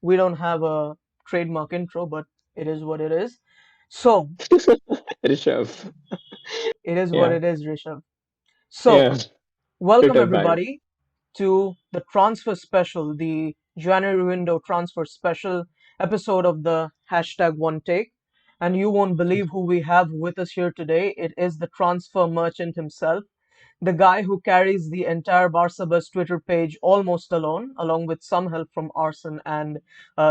we don't have a trademark intro, but it is what it is. So, Rishabh. it is what Yeah, it is, Rishabh. So, yeah. welcome Twitter ban. everybody to the transfer special, the January window transfer special episode of the hashtag One Take. And you won't believe who we have with us here today. It is the transfer merchant himself, the guy who carries the entire Barca Buzz Twitter page almost alone, along with some help from Arson and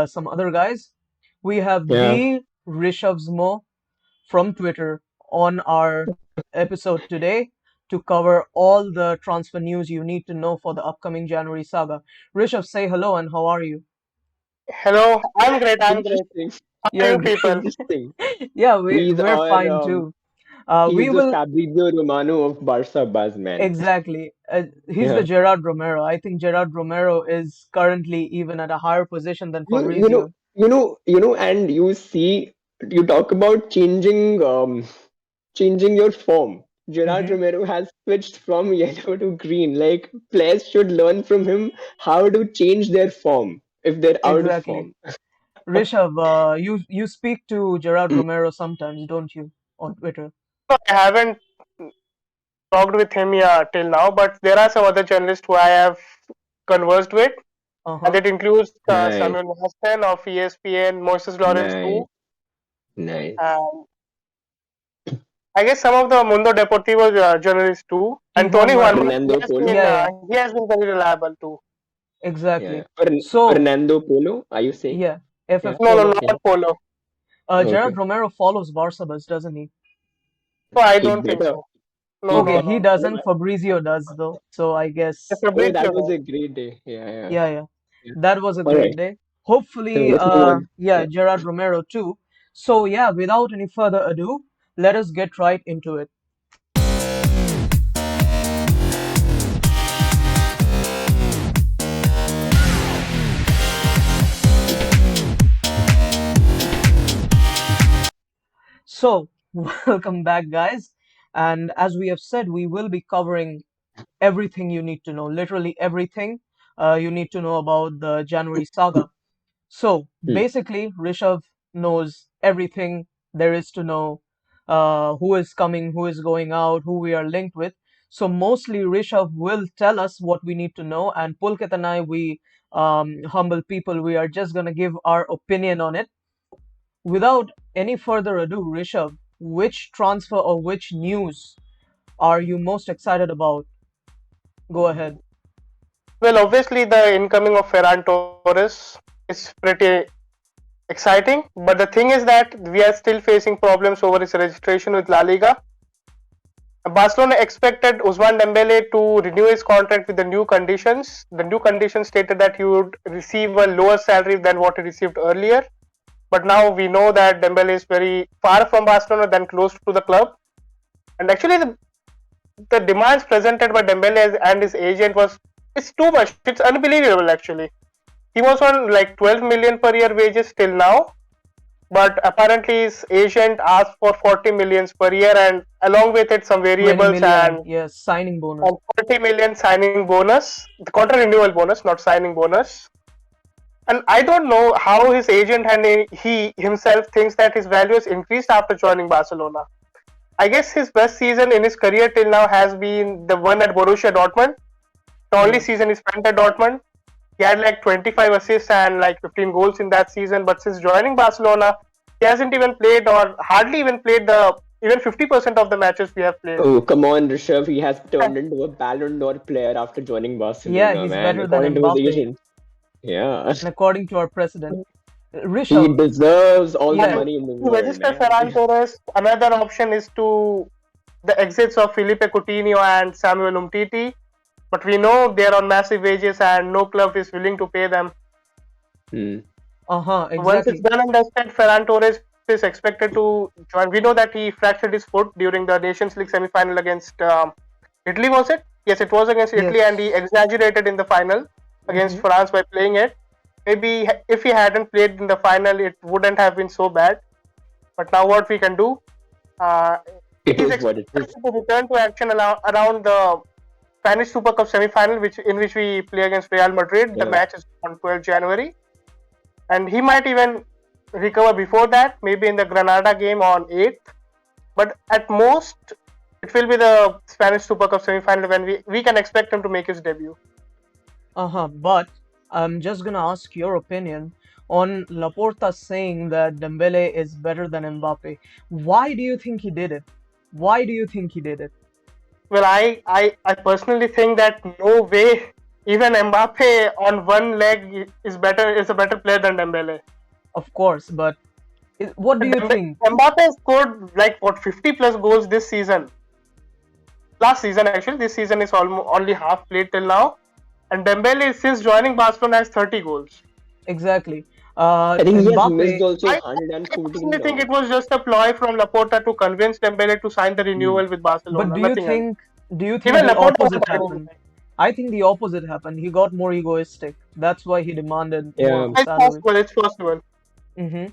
some other guys. We have Yeah. the Rishavsmo from Twitter on our episode today to cover all the transfer news you need to know for the upcoming January saga. Rishav, say hello and how are you? Hello, I'm great. I'm great. Interesting. How are You're you great. people? Interesting. Yeah, He's we're our fine too. he's We the will Fabrizio Romano of Barca Buzz, man. exactly. He's the Yeah. Gerard Romero. I think Gerard Romero is currently even at a higher position than You you know Fabrizio. and you see you talk about changing your form. Gerard Hmm. Romero has switched from yellow to green. Like players should learn from him how to change their form if they're out of Exactly. form. Rishav, you speak to Gerard Romero sometimes, don't you, on Twitter? I haven't talked with him till now, but there are some other journalists who I have conversed with, and Uh-huh. that includes Nice, Samuel Hassan of ESPN, Moses Lawrence nice, too, nice. and I guess some of the Mundo Deportivo journalists too, and Tony Tijón Juan. Ramos. Fernando Polo. Yeah, yeah, He has been very reliable too. Yeah. exactly. So, Fernando Polo, are you saying? yeah, Yeah. FF No, no, Polo. Yeah. not Polo. Gerard Okay. Romero follows Barcelos, doesn't he? No, I He don't think better. so. No, He no, Okay, better. he no. doesn't. Fabrizio does, though. So I guess, Oh, that Fabrizio was does. a great day. Yeah, yeah. yeah, yeah, Yeah. that was a All right. great day. So Hopefully, let's move on. yeah, Yeah. Gerard Romero too. So yeah, without any further ado, let us get right into it. So, welcome back, guys. And as we have said, we will be covering everything you need to know, literally everything you need to know about the January saga. So Hmm. basically, Rishav knows everything there is to know, who is coming, who is going out, who we are linked with. So mostly Rishav will tell us what we need to know, and Pulkit and I, we humble people, we are just gonna give our opinion on it. So without any further ado, Rishav, which transfer or which news are you most excited about? Go ahead. Well, obviously the incoming of Ferran Torres is pretty exciting, but the thing is that we are still facing problems over his registration with La Liga. Barcelona expected Ousmane Dembele to renew his contract with the new conditions. The new conditions stated that he would receive a lower salary than what he received earlier. But now we know that Dembele is very far from Barcelona than close to the club. And actually, the demands presented by Dembele and his agent was it's too much. It's unbelievable actually. He was on like 12 million per year wages till now, but apparently his agent asked for 40 millions per year and along with it some 20 variables million, yes, signing bonus. and 40 million signing bonus, the contract renewal bonus, not signing bonus. And I don't know how his agent and he himself thinks that his value has increased after joining Barcelona. I guess his best season in his career till now has been the one at Borussia Dortmund. The only Yes. season he spent at Dortmund. He had like 25 assists and like 15 goals in that season. But since joining Barcelona, he hasn't even played or hardly even played the even 50% of the matches we have played. Oh, come on, Rishabh. He has turned into a Ballon d'Or player after joining Yeah, Barcelona, he's man, better than according to his Mbappe, agent. Yeah. and according to our president. He Rishav, deserves all the yeah, And money in the to world, register man. Ferran Torres, another option is to the exits of Felipe Coutinho and Samuel Umtiti. But we know they're on massive wages and no club is willing to pay them. Hmm. uh-huh, Once it's exactly. done and dusted, Ferran Torres is expected to join. We know that he fractured his foot during the Nations League semi-final against Italy, was it? Yes, it was against Italy, and he Yes. exaggerated in the final against Mm-hmm. France by playing it. Maybe if he hadn't played in the final, it wouldn't have been so bad. But now what we can do? Uh, It he's is what it expected is. to return to action around the Spanish Super Cup semi-final, in which we play against Real Madrid. The Yeah. match is on 12 January. and he might even recover before that, maybe in the Granada game on 8th. But at most, it will be the Spanish Super Cup semi-final when we can expect him to make his debut. But I'm just gonna ask your opinion on Laporta saying that Dembele is better than Mbappe. Why do you think he did it? Why do you think he did it? Well, I personally think that no way even Mbappe on one leg is a better player than Dembele. Of course, but what do you think? Mbappe scored like what 50 plus goals this season. Last season actually, this season is almost only half played till now, and Dembele since joining Barcelona has 30 goals. Exactly. I think he has missed Mbappe, also I 114 personally think it was just a ploy from Laporta to convince Dembele to sign the renewal with but Barcelona. Nothing else. do you think Even the Laporta was opposite fine. happened? I think the opposite happened. He got more egoistic. That's why he demanded more of Yeah. a It's salary. possible. It's possible. Mm-hmm.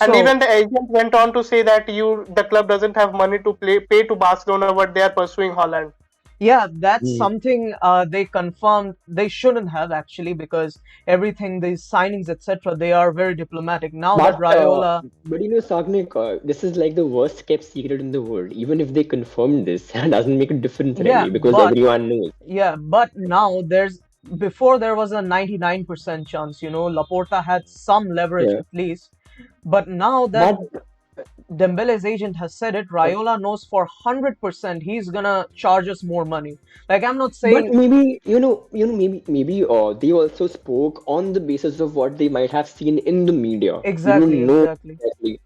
And So, even the agent went on to say that the club doesn't have money to pay to Barcelona, but they are pursuing Haaland. yeah, that's Mm. something they confirmed they shouldn't have actually, because everything, these signings, etc., they are very diplomatic. Now that Raiola, But Sagnik, this is like the worst kept secret in the world. Even if they confirm this, it doesn't make a difference yeah, really because everyone knows. but now before there was a 99% chance, Laporta had some leverage Yeah. at least. But now that But Dembele's agent has said it, Raiola knows for 100% he's gonna charge us more money. Like, I'm not but saying maybe maybe they also spoke on the basis of what they might have seen in the media. We exactly, don't know exactly. exactly.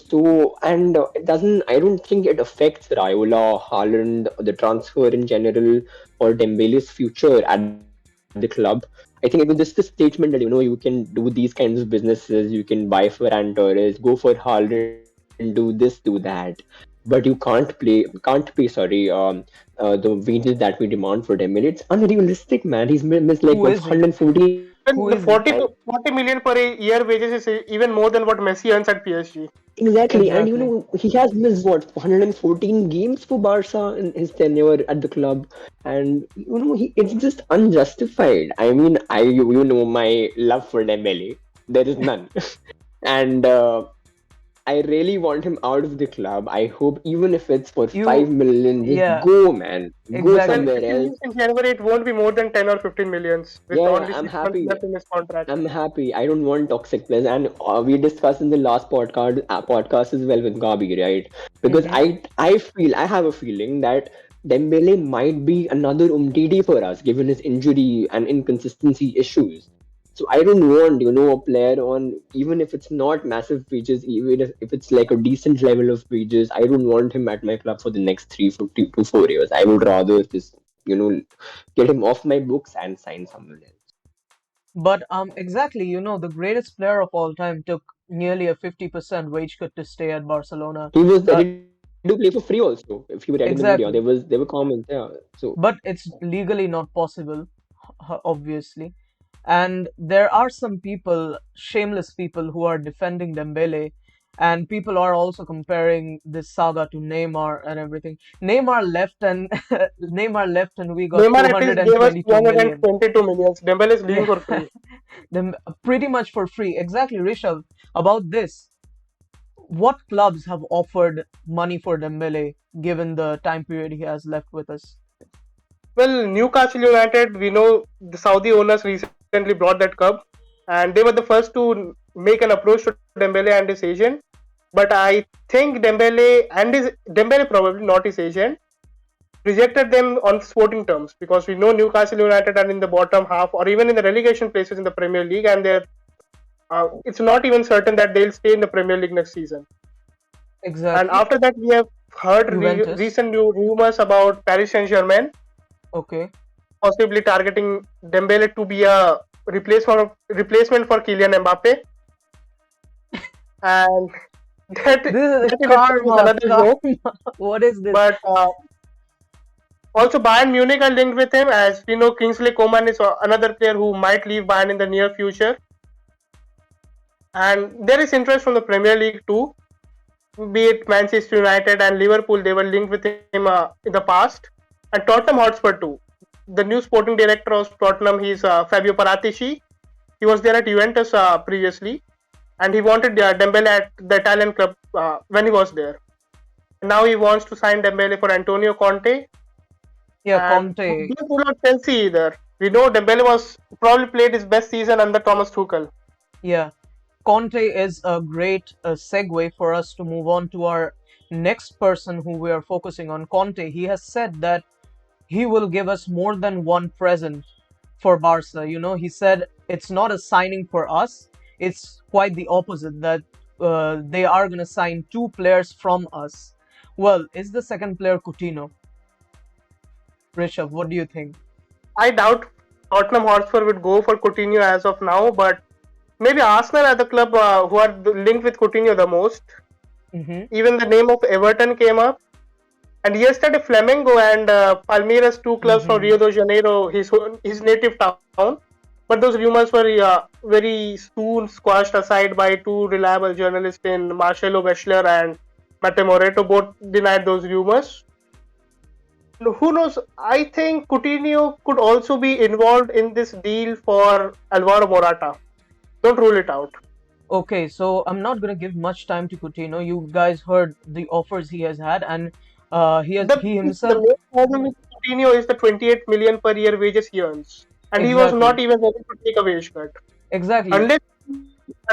So and it doesn't. I don't think it affects Raiola, Haaland, the transfer in general, or Dembele's future at the club. I think it was just a statement that you can do these kinds of businesses. You can buy Ferran Torres, go for Haaland, do this, do that, but you can't pay. Sorry, the wages that we demand for Dembele. It's unrealistic, man. He's missed like Who what is he? 114 games. Who Even the is he? 40 million per year wages is even more than what Messi earns at PSG. Exactly, and Exactly. he has missed what 114 games for Barca in his tenure at the club, and it's just unjustified. I mean, my love for Dembele, there is none, and I really want him out of the club. I hope even if it's for You, 5 million, just yeah, go, man, go Well, exactly. somewhere if he else. leaves in January, it won't be more than 10 or 15 millions with Yeah, only I'm 6 months happy. left in his contract. I'm happy. I don't want toxic players, and we discussed in the last podcast as well with Gabi, right? Because Mm-hmm. I have a feeling that Dembele might be another Umtiti for us, given his injury and inconsistency issues. So I don't want a player on, even if it's not massive wages, even if it's like a decent level of wages. I don't want him at my club for the next 3 to 4 years. I would rather just get him off my books and sign someone else. But exactly, the greatest player of all time took nearly a 50% wage cut to stay at Barcelona. He was Uh, ready to play for free also. If you read in the media, exactly. there were comments. Yeah. So But it's legally not possible, obviously. And there are some people, shameless people, who are defending Dembele, and people are also comparing this saga to Neymar and everything. Neymar left and Neymar left and we got Neymar at least gave us 222 million. 222 millions. Dembele is leaving Yeah, for free. them pretty much for free. Exactly, Rishabh. About this, what clubs have offered money for Dembele given the time period he has left with us? Well, Newcastle United, we know the Saudi owners recently brought that club, and they were the first to make an approach to Dembele and his agent. But I think Dembele probably not his agent rejected them on sporting terms because we know Newcastle United are in the bottom half or even in the relegation places in the Premier League, and it's not even certain that they'll stay in the Premier League next season. And Exactly. after that, we have heard Juventus. recent new rumors about Paris Saint-Germain Okay. possibly targeting Dembele to be a replacement for Kylian Mbappe, and that This is that in itself is karma, another joke. karma. What is this? But also Bayern Munich are linked with him, as we know. Kingsley Coman is another player who might leave Bayern in the near future, and there is interest from the Premier League too. Be it Manchester United and Liverpool, they were linked with him in the past, and Tottenham Hotspur too. The new sporting director of Tottenham, he's Fabio Paratici. He was there at Juventus previously, and he wanted Dembele at the Italian club when he was there. Now he wants to sign Dembele for Antonio Conte, Yeah, and Conte. he could not Chelsea either. We know Dembele was probably played his best season under Thomas Tuchel. Yeah, Conte is a great segue for us to move on to our next person who we are focusing on. Conte. He has said that he will give us more than one present for Barca. You know, he said it's not a signing for us. It's quite the opposite, that they are going to sign two players from us. Well, is the second player Coutinho? Rishabh, what do you think? I doubt Tottenham Hotspur would go for Coutinho as of now, but maybe Arsenal are the club who are linked with Coutinho the most. Mm-hmm. Even the name of Everton came up. And yesterday, Flamengo and Palmeiras, two clubs from Mm-hmm. Rio de Janeiro, his native town. But those rumors were very soon squashed aside by two reliable journalists in Marcelo Bechler and Mate Moreto. Both denied those rumors. Who knows? I think Coutinho could also be involved in this deal for Alvaro Morata. Don't rule it out. Okay, so I'm not gonna give much time to Coutinho. You guys heard the offers he has had, and he The himself main problem with Coutinho is the 28 million per year wages he earns, and he was exactly not even ready to take a wage cut. exactly. Unless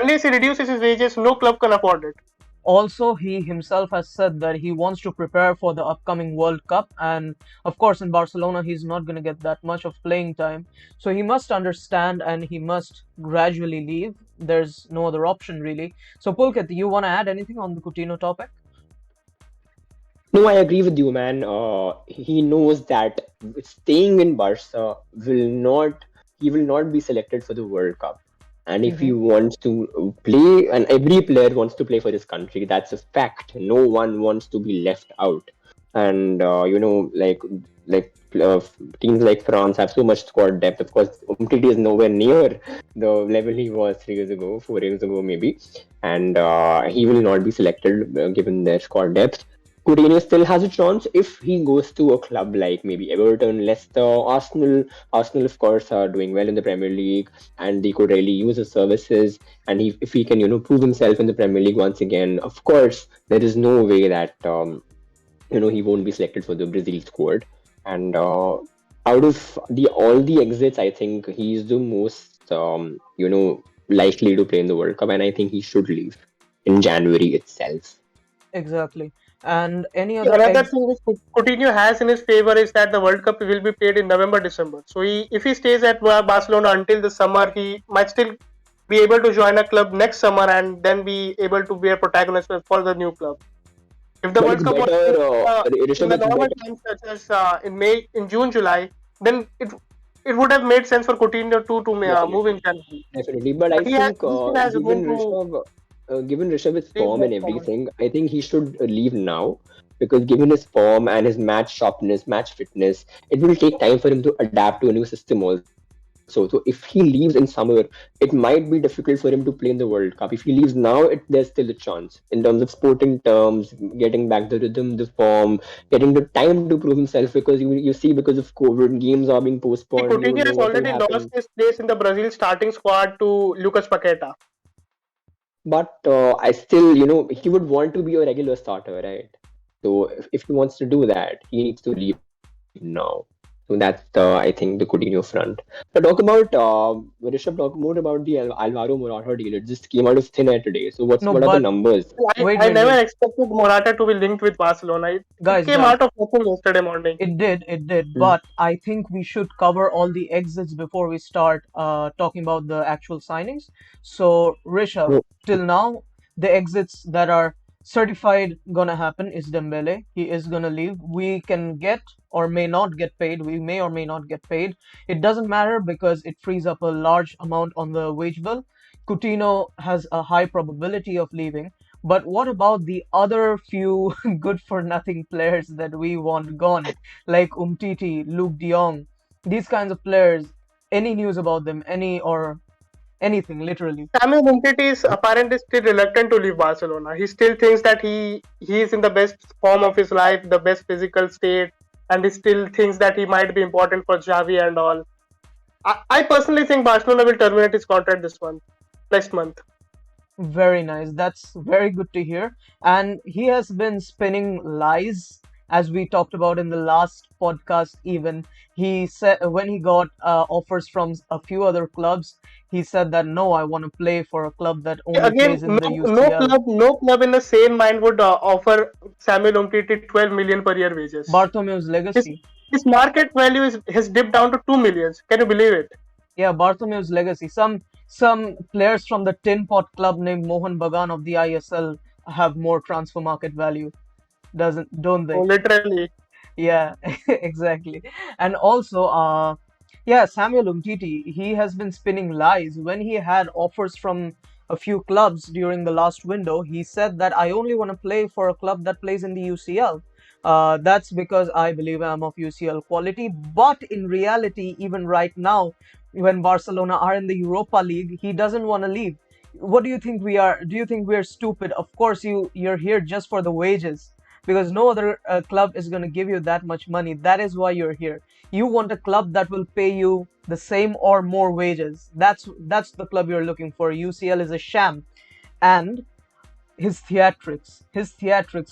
unless he reduces his wages, no club can afford it. Also, he himself has said that he wants to prepare for the upcoming World Cup, and of course, in Barcelona, he's not gonna get that much of playing time. So he must understand, and he must gradually leave. There's no other option really. So Pulkit, you wanna add anything on the Coutinho topic? No, I agree with you, man. He knows that staying in Barca will not, he will not be selected for the World Cup. And if he Mm-hmm. wants to play, and every player wants to play for his country, that's a fact. No one wants to be left out. And like teams like France have so much squad depth. Of course, Umtiti is nowhere near the level he was 3 years ago, 4 years ago, maybe. And he will not be selected given their squad depth. Coutinho still has a chance if he goes to a club like maybe Everton, Leicester, Arsenal. Arsenal, of course, are doing well in the Premier League, and they could really use his services. And if he can, prove himself in the Premier League once again, of course, there is no way that he won't be selected for the Brazil squad. And out of the all the exits, I think he's the most likely to play in the World Cup, and I think he should leave in January itself. Exactly. And any Yeah, other another ex? thing which Coutinho has in his favor is that the World Cup will be played in November, December. So if he stays at Barcelona until the summer, he might still be able to join a club next summer and then be able to be a protagonist for the new club. If the But World it's Cup was better, played in Rishabh, the it's normal better. times, such as in June, July, then it would have made sense for Coutinho to move in Definitely, January. definitely. But I But think, he still has room to Given Rishabh's leave form and next summer. everything, I think he should leave now because given his form and his match sharpness, match fitness, it will take time for him to adapt to a new system also. So if he leaves in summer, it might be difficult for him to play in the World Cup. If he leaves now, there's still a chance in terms of sporting terms, getting back the rhythm, the form, getting the time to prove himself. Because you see, because of COVID, games are being See, postponed. You don't Coutinho know has what will already lost happen. his place in the Brazil starting squad to Lucas Paqueta. But I still, he would want to be a regular starter, right? So if he wants to do that, he needs to leave now. So that's, I think, the Coutinho front. But talk about, Rishabh, talk more about the Alvaro Morata deal. It just came out of thin air today. So No, what are the but numbers? wait, I wait, never wait, expected Morata to be linked with Barcelona. It guys, came guys. out of nothing yesterday morning. It did, Hmm. but I think we should cover all the exits before we start talking about the actual signings. So, Rishabh, No, till now, the exits that are certified gonna happen is Dembele. He is gonna leave. We can get or may not get paid. We may or may not get paid. It doesn't matter because it frees up a large amount on the wage bill. Coutinho has a high probability of leaving. But what about the other few good for nothing players that we want gone, like Umtiti, Luke De Jong, these kinds of players? Any news about them? Any or anything, literally? Samuel Umtiti is apparently still reluctant to leave Barcelona. He still thinks that he is in the best form of his life, the best physical state, and he still thinks that he might be important for Xavi and all. I personally think Barcelona will terminate his contract next month. Very nice. That's very good to hear. And he has been spinning lies, as we talked about in the last podcast. Even he said when he got offers from a few other clubs, he said that no, I want to play for a club that only Again, plays in no, the no UCL. club, no club in the same mind would offer Samuel Umtiti 12 million per year wages. Bartomeu's His legacy. his market value has dipped down to 2 millions. Can you believe it? Yeah, Bartomeu's legacy. Some players from the Tin Pot club named Mohan Bagan of the ISL have more transfer market value, don't Oh, they? literally. Yeah, exactly. And also, yeah, Samuel Umtiti, he has been spinning lies. When he had offers from a few clubs during the last window, he said that I only want to play for a club that plays in the UCL. That's because I believe I'm of UCL quality. But in reality, even right now, when Barcelona are in the Europa League, he doesn't want to leave. What do you think we are? Do you think we're stupid? Of course, you're here just for the wages because no other club is going to give you that much money. That is why you're here. You want a club that will pay you the same or more wages. That's the club you're looking for. UCL is a sham. And his theatrics,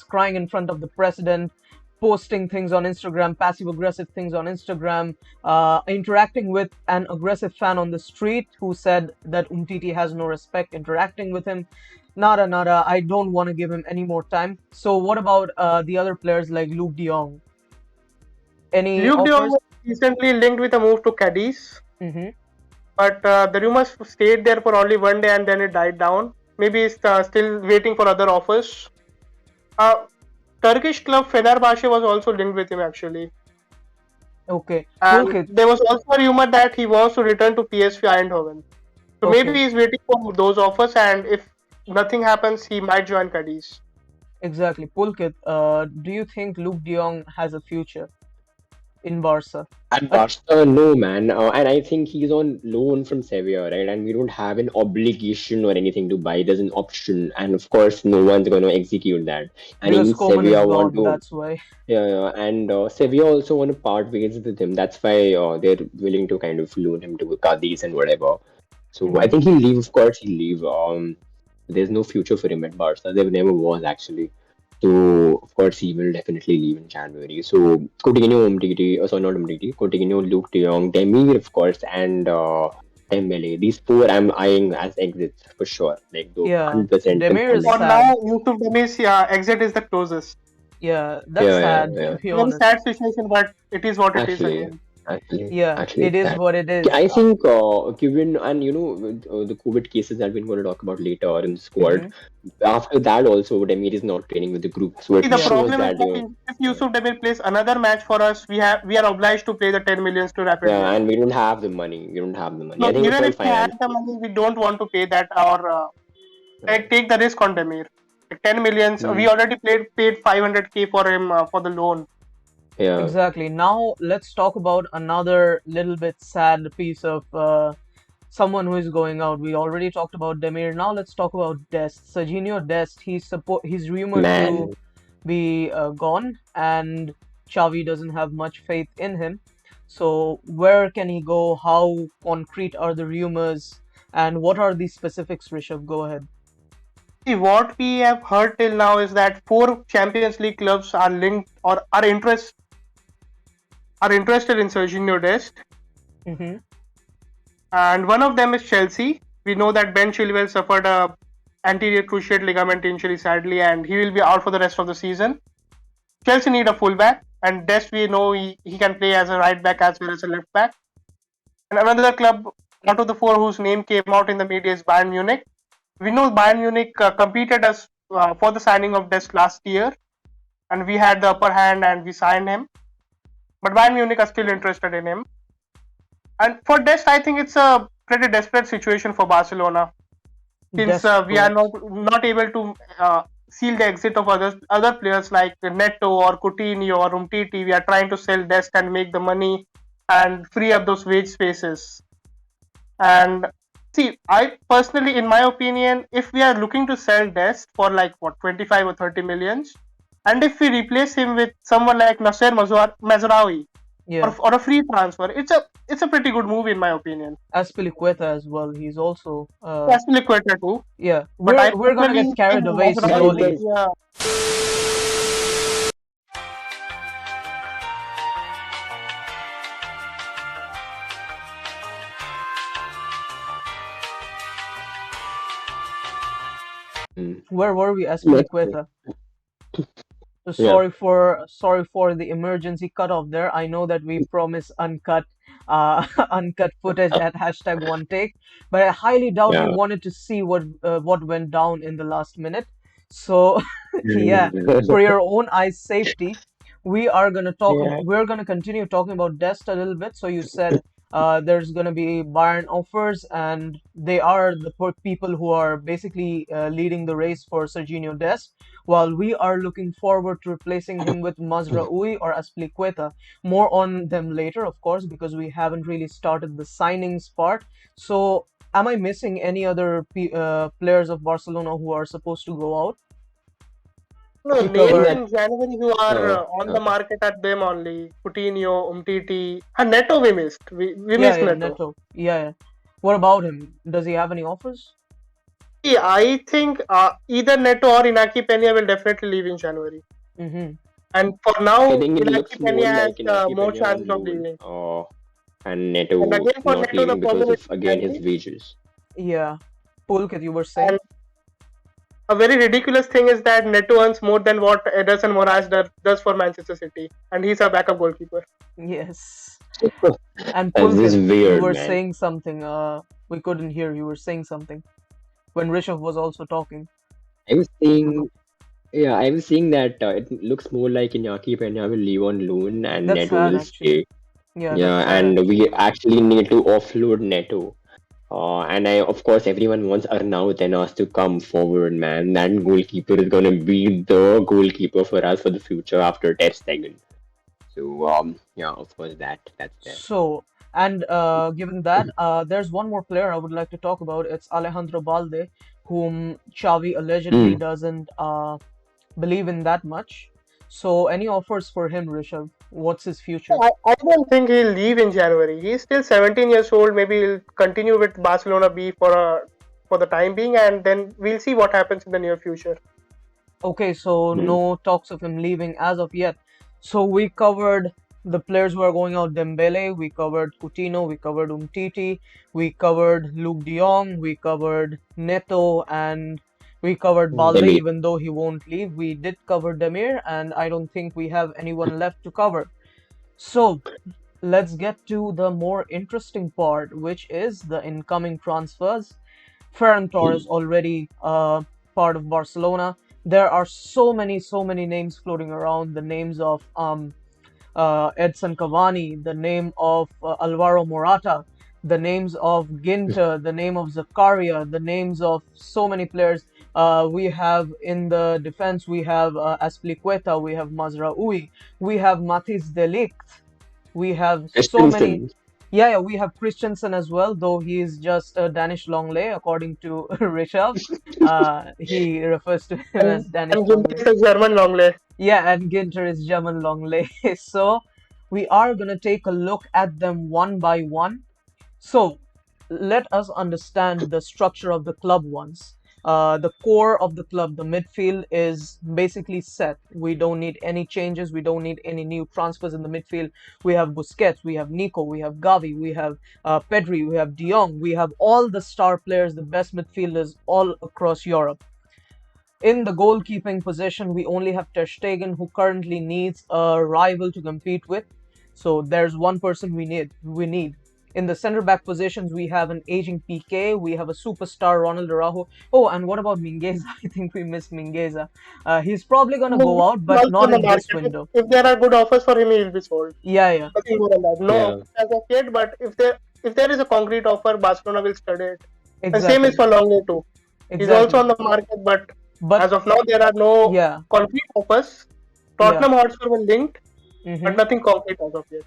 crying in front of the president, posting things on Instagram, passive aggressive things on Instagram, interacting with an aggressive fan on the street who said that Umtiti has no respect, interacting with him. Nada, nada. I don't want to give him any more time. So, what about the other players like Luke De Jong? Any Luke De Jong offers? was recently linked with a move to Cadiz, Mm-hmm. but the rumors stayed there for only one day and then it died down. Maybe he's still waiting for other offers. Uh, Turkish club Fenerbahce was also linked with him actually. Okay. And Pulkit. there was also a rumor that he wants to return to PSV Eindhoven. So maybe Okay. he's waiting for those offers, and if nothing happens, he might join Cadiz. Exactly. Pulkit, do you think Luke De Jong has a future in Barca? At Uh, Barca, no, man. And I think he's on loan from Sevilla, right? And we don't have an obligation or anything to buy. There's an option. And of course, no one's going to execute that. And because even Coman is Sevilla want gone, to, that's why. yeah, yeah. And Sevilla also want to part ways with him. That's why they're willing to kind of loan him to Cadiz and whatever. So I Hmm. think he'll leave. Of course, he'll leave. There's no future for him at Barca. There never was actually. So of course he will definitely leave in January. So Coutinho, Umtiti, sorry not Umtiti, Coutinho, Luke De Jong, Demir of course, and Dembele. These four I'm eyeing as exits for sure. Like though Yeah, 100% Demir confirmed is For exits. sad. now, Yusuf Demir's exit is the closest. Yeah, that's Yeah, yeah, sad to yeah. be Very honest. sad situation, but it is what it is Actually, again. Yeah, actually, it it's is that. what it is. I think, given and with, the COVID cases that we're going to talk about later in the squad, Hmm. after that also Demir is not training with the group, so See, it the Yeah, shows problem is that that if yeah, Yusuf Demir plays another match for us, we are obliged to pay the 10 millions to Rapid yeah, Wien. and we don't have the money. We don't have the money. I So think it's even all if we had financial. the money, we don't want to pay that or Right. take the risk on Demir. Like 10 millions, Hmm. we already paid 500K for him for the loan. Yeah, exactly. Now let's talk about another little bit sad piece of someone who is going out. We already talked about Demir. Now let's talk about Dest. Serginho Dest. He's rumored to man. be gone, and Xavi doesn't have much faith in him. So where can he go? How concrete are the rumors? And what are the specifics, Rishabh? Go ahead. See, what we have heard till now is that four Champions League clubs are linked or are interested in Serginho Dest, Mm-hmm. and one of them is Chelsea. We know that Ben Chilwell suffered a anterior cruciate ligament injury sadly, and he will be out for the rest of the season. Chelsea need a fullback, and Dest we know he can play as a right back as well as a left back. And another club out of the four whose name came out in the media is Bayern Munich. We know Bayern Munich competed us for the signing of Dest last year, and we had the upper hand and we signed him. But Bayern Munich are still interested in him. And for Dest, I think it's a pretty desperate situation for Barcelona since we are Desperate. not able to seal the exit of other players like Neto or Coutinho or Umtiti. We are trying to sell Dest and make the money and free up those wage spaces. And see, I personally, in my opinion, if we are looking to sell Dest for like what 25 or 30 millions, and if we replace him with someone like Nasser Mazraoui, Yeah. or a free transfer. It's a pretty good move in my opinion. Azpilicueta as well. He's also Azpilicueta too, yeah. but I We're gonna get personally think carried away Guys, Mazraoui, slowly. guys. yeah. Mm, Where were we, let's Azpilicueta? So yeah, sorry for the emergency cutoff there. I know that we promise uncut uncut footage at hashtag one take, but I highly doubt you yeah. wanted to see what went down in the last minute. So yeah, for your own eyes safety, Yeah. we're gonna continue talking about Dest a little bit. So you said there's gonna be Bayern offers, and they are the people who are basically leading the race for Serginho Dest, while we are looking forward to replacing him with Mazraoui or Azpilicueta. More on them later, of course, because we haven't really started the signings part. So, am I missing any other players of Barcelona who are supposed to go out? No, We I think names covered, that in January who are on the okay. market at them only. Coutinho, Umtiti, and Neto we missed. We yeah, missed yeah, Neto. Neto, yeah, yeah. What about him? Does he have any offers? See, I think either Neto or Inaki Peña will definitely leave in January. Mm-hmm. And for I now, think it Inaki looks more Peña has like Inaki more Peña chances on of loan, leaving. and And Neto again, for not Neto, the leaving because problem is of again his salary. wages. Yeah. Pulkit, you were And saying? a very ridiculous thing is that Neto earns more than what Ederson Moraes does for Manchester City. And he's a backup goalkeeper. Yes. And That's just Pulkit, you weird, were man. saying something. We couldn't hear. You were saying something when Rishabh was also talking. I was saying, yeah, I was saying that it looks more like Inaki Peña will leave on loan and That's Neto sad, will actually. stay. Yeah, Yeah, that's sad, and actually. we actually need to offload Neto. And of course, everyone wants Arnaut and us to come forward, man. That goalkeeper is gonna be the goalkeeper for us for the future after Ter Stegen. So, yeah, of course, that's there. So, and given that, there's one more player I would like to talk about. It's Alejandro Balde, whom Xavi allegedly Mm. doesn't believe in that much. So, any offers for him, Rishabh? What's his future? I don't think he'll leave in January. He's still 17 years old. Maybe he'll continue with Barcelona B for the time being, and then we'll see what happens in the near future. Okay, so Mm. no talks of him leaving as of yet. So we covered the players who are going out: Dembele, we covered Coutinho, we covered Umtiti, we covered Luke De Jong, we covered Neto, and we covered Balde, Demi. even though he won't leave. We did cover Demir, and I don't think we have anyone left to cover. So let's get to the more interesting part, which is the incoming transfers. Ferran Torres already part of Barcelona. There are so many names floating around. The names of Edson Cavani, the name of Alvaro Morata, the names of Ginter, the name of Zakaria, the names of so many players. We have in the defense, we have Azpilicueta, we have Mazraoui, we have Mathis de Ligt, we have so many. Christensen. Yeah, yeah, we have Christensen as well, though he is just a Danish Longley, according to Rishabh. He refers to him as Danish And Ginter Longley. is a German long leg. Yeah, and Ginter is German Longley. So we are gonna take a look at them one by one. So let us understand the structure of the club once. The core of the club, the midfield, is basically set. We don't need any changes. We don't need any new transfers in the midfield. We have Busquets, we have Nico, we have Gavi, we have Pedri, we have Dion. We have all the star players, the best midfielders all across Europe. In the goalkeeping position, we only have Ter Stegen, who currently needs a rival to compete with. So there's one person we need. In the centre back positions, we have an aging PK. We have a superstar Ronald Araujo. Oh, and what about Mingueza? I think we missed Mingueza. He's probably gonna go out, He's but also not on the in this market. window. If there are good offers for him, he will be sold. Yeah, yeah, Nothing more than that. No Yeah. offers as of yet, but if there is a concrete offer, Barcelona will study it. And same is exactly, for Longley too. He's also exactly. on the market, but But as of now, there are no yeah, concrete offers. yeah. Tottenham Hotspur were linked, but Mm-hmm. nothing concrete as of yet.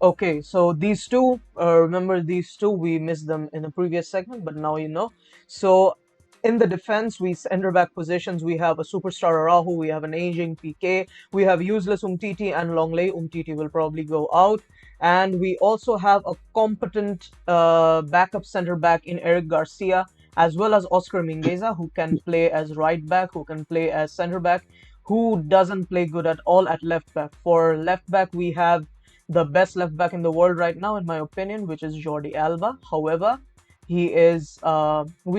Okay, so these two, remember these two, we missed them in the previous segment, but now you know. So In the defense, we center back positions, we have a superstar Araujo, we have an aging PK, we have useless Umtiti and Longley. Umtiti will probably go out. And we also have a competent backup center back in Eric Garcia, as well as Oscar Mingueza, who can play as right back, who can play as center back, who doesn't play good at all at left back. For left back, we have the best left back in the world right now, in my opinion, which is Jordi Alba. However, we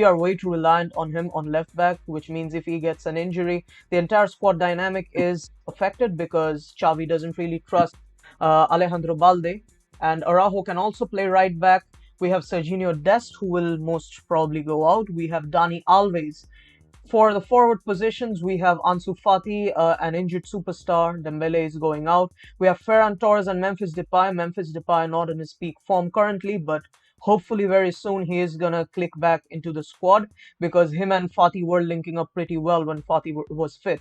are way too reliant on him on left back, which means if he gets an injury, the entire squad dynamic is affected because Xavi doesn't really trust Alejandro Balde. And Araujo can also play right back. We have Serginho Dest, who will most probably go out. We have Dani Alves. For the forward positions, we have Ansu Fati, an injured superstar. Dembele is going out. We have Ferran Torres and Memphis Depay. Memphis Depay not in his peak form currently, but hopefully very soon he is gonna click back into the squad because him and Fati were linking up pretty well when Fati was fit.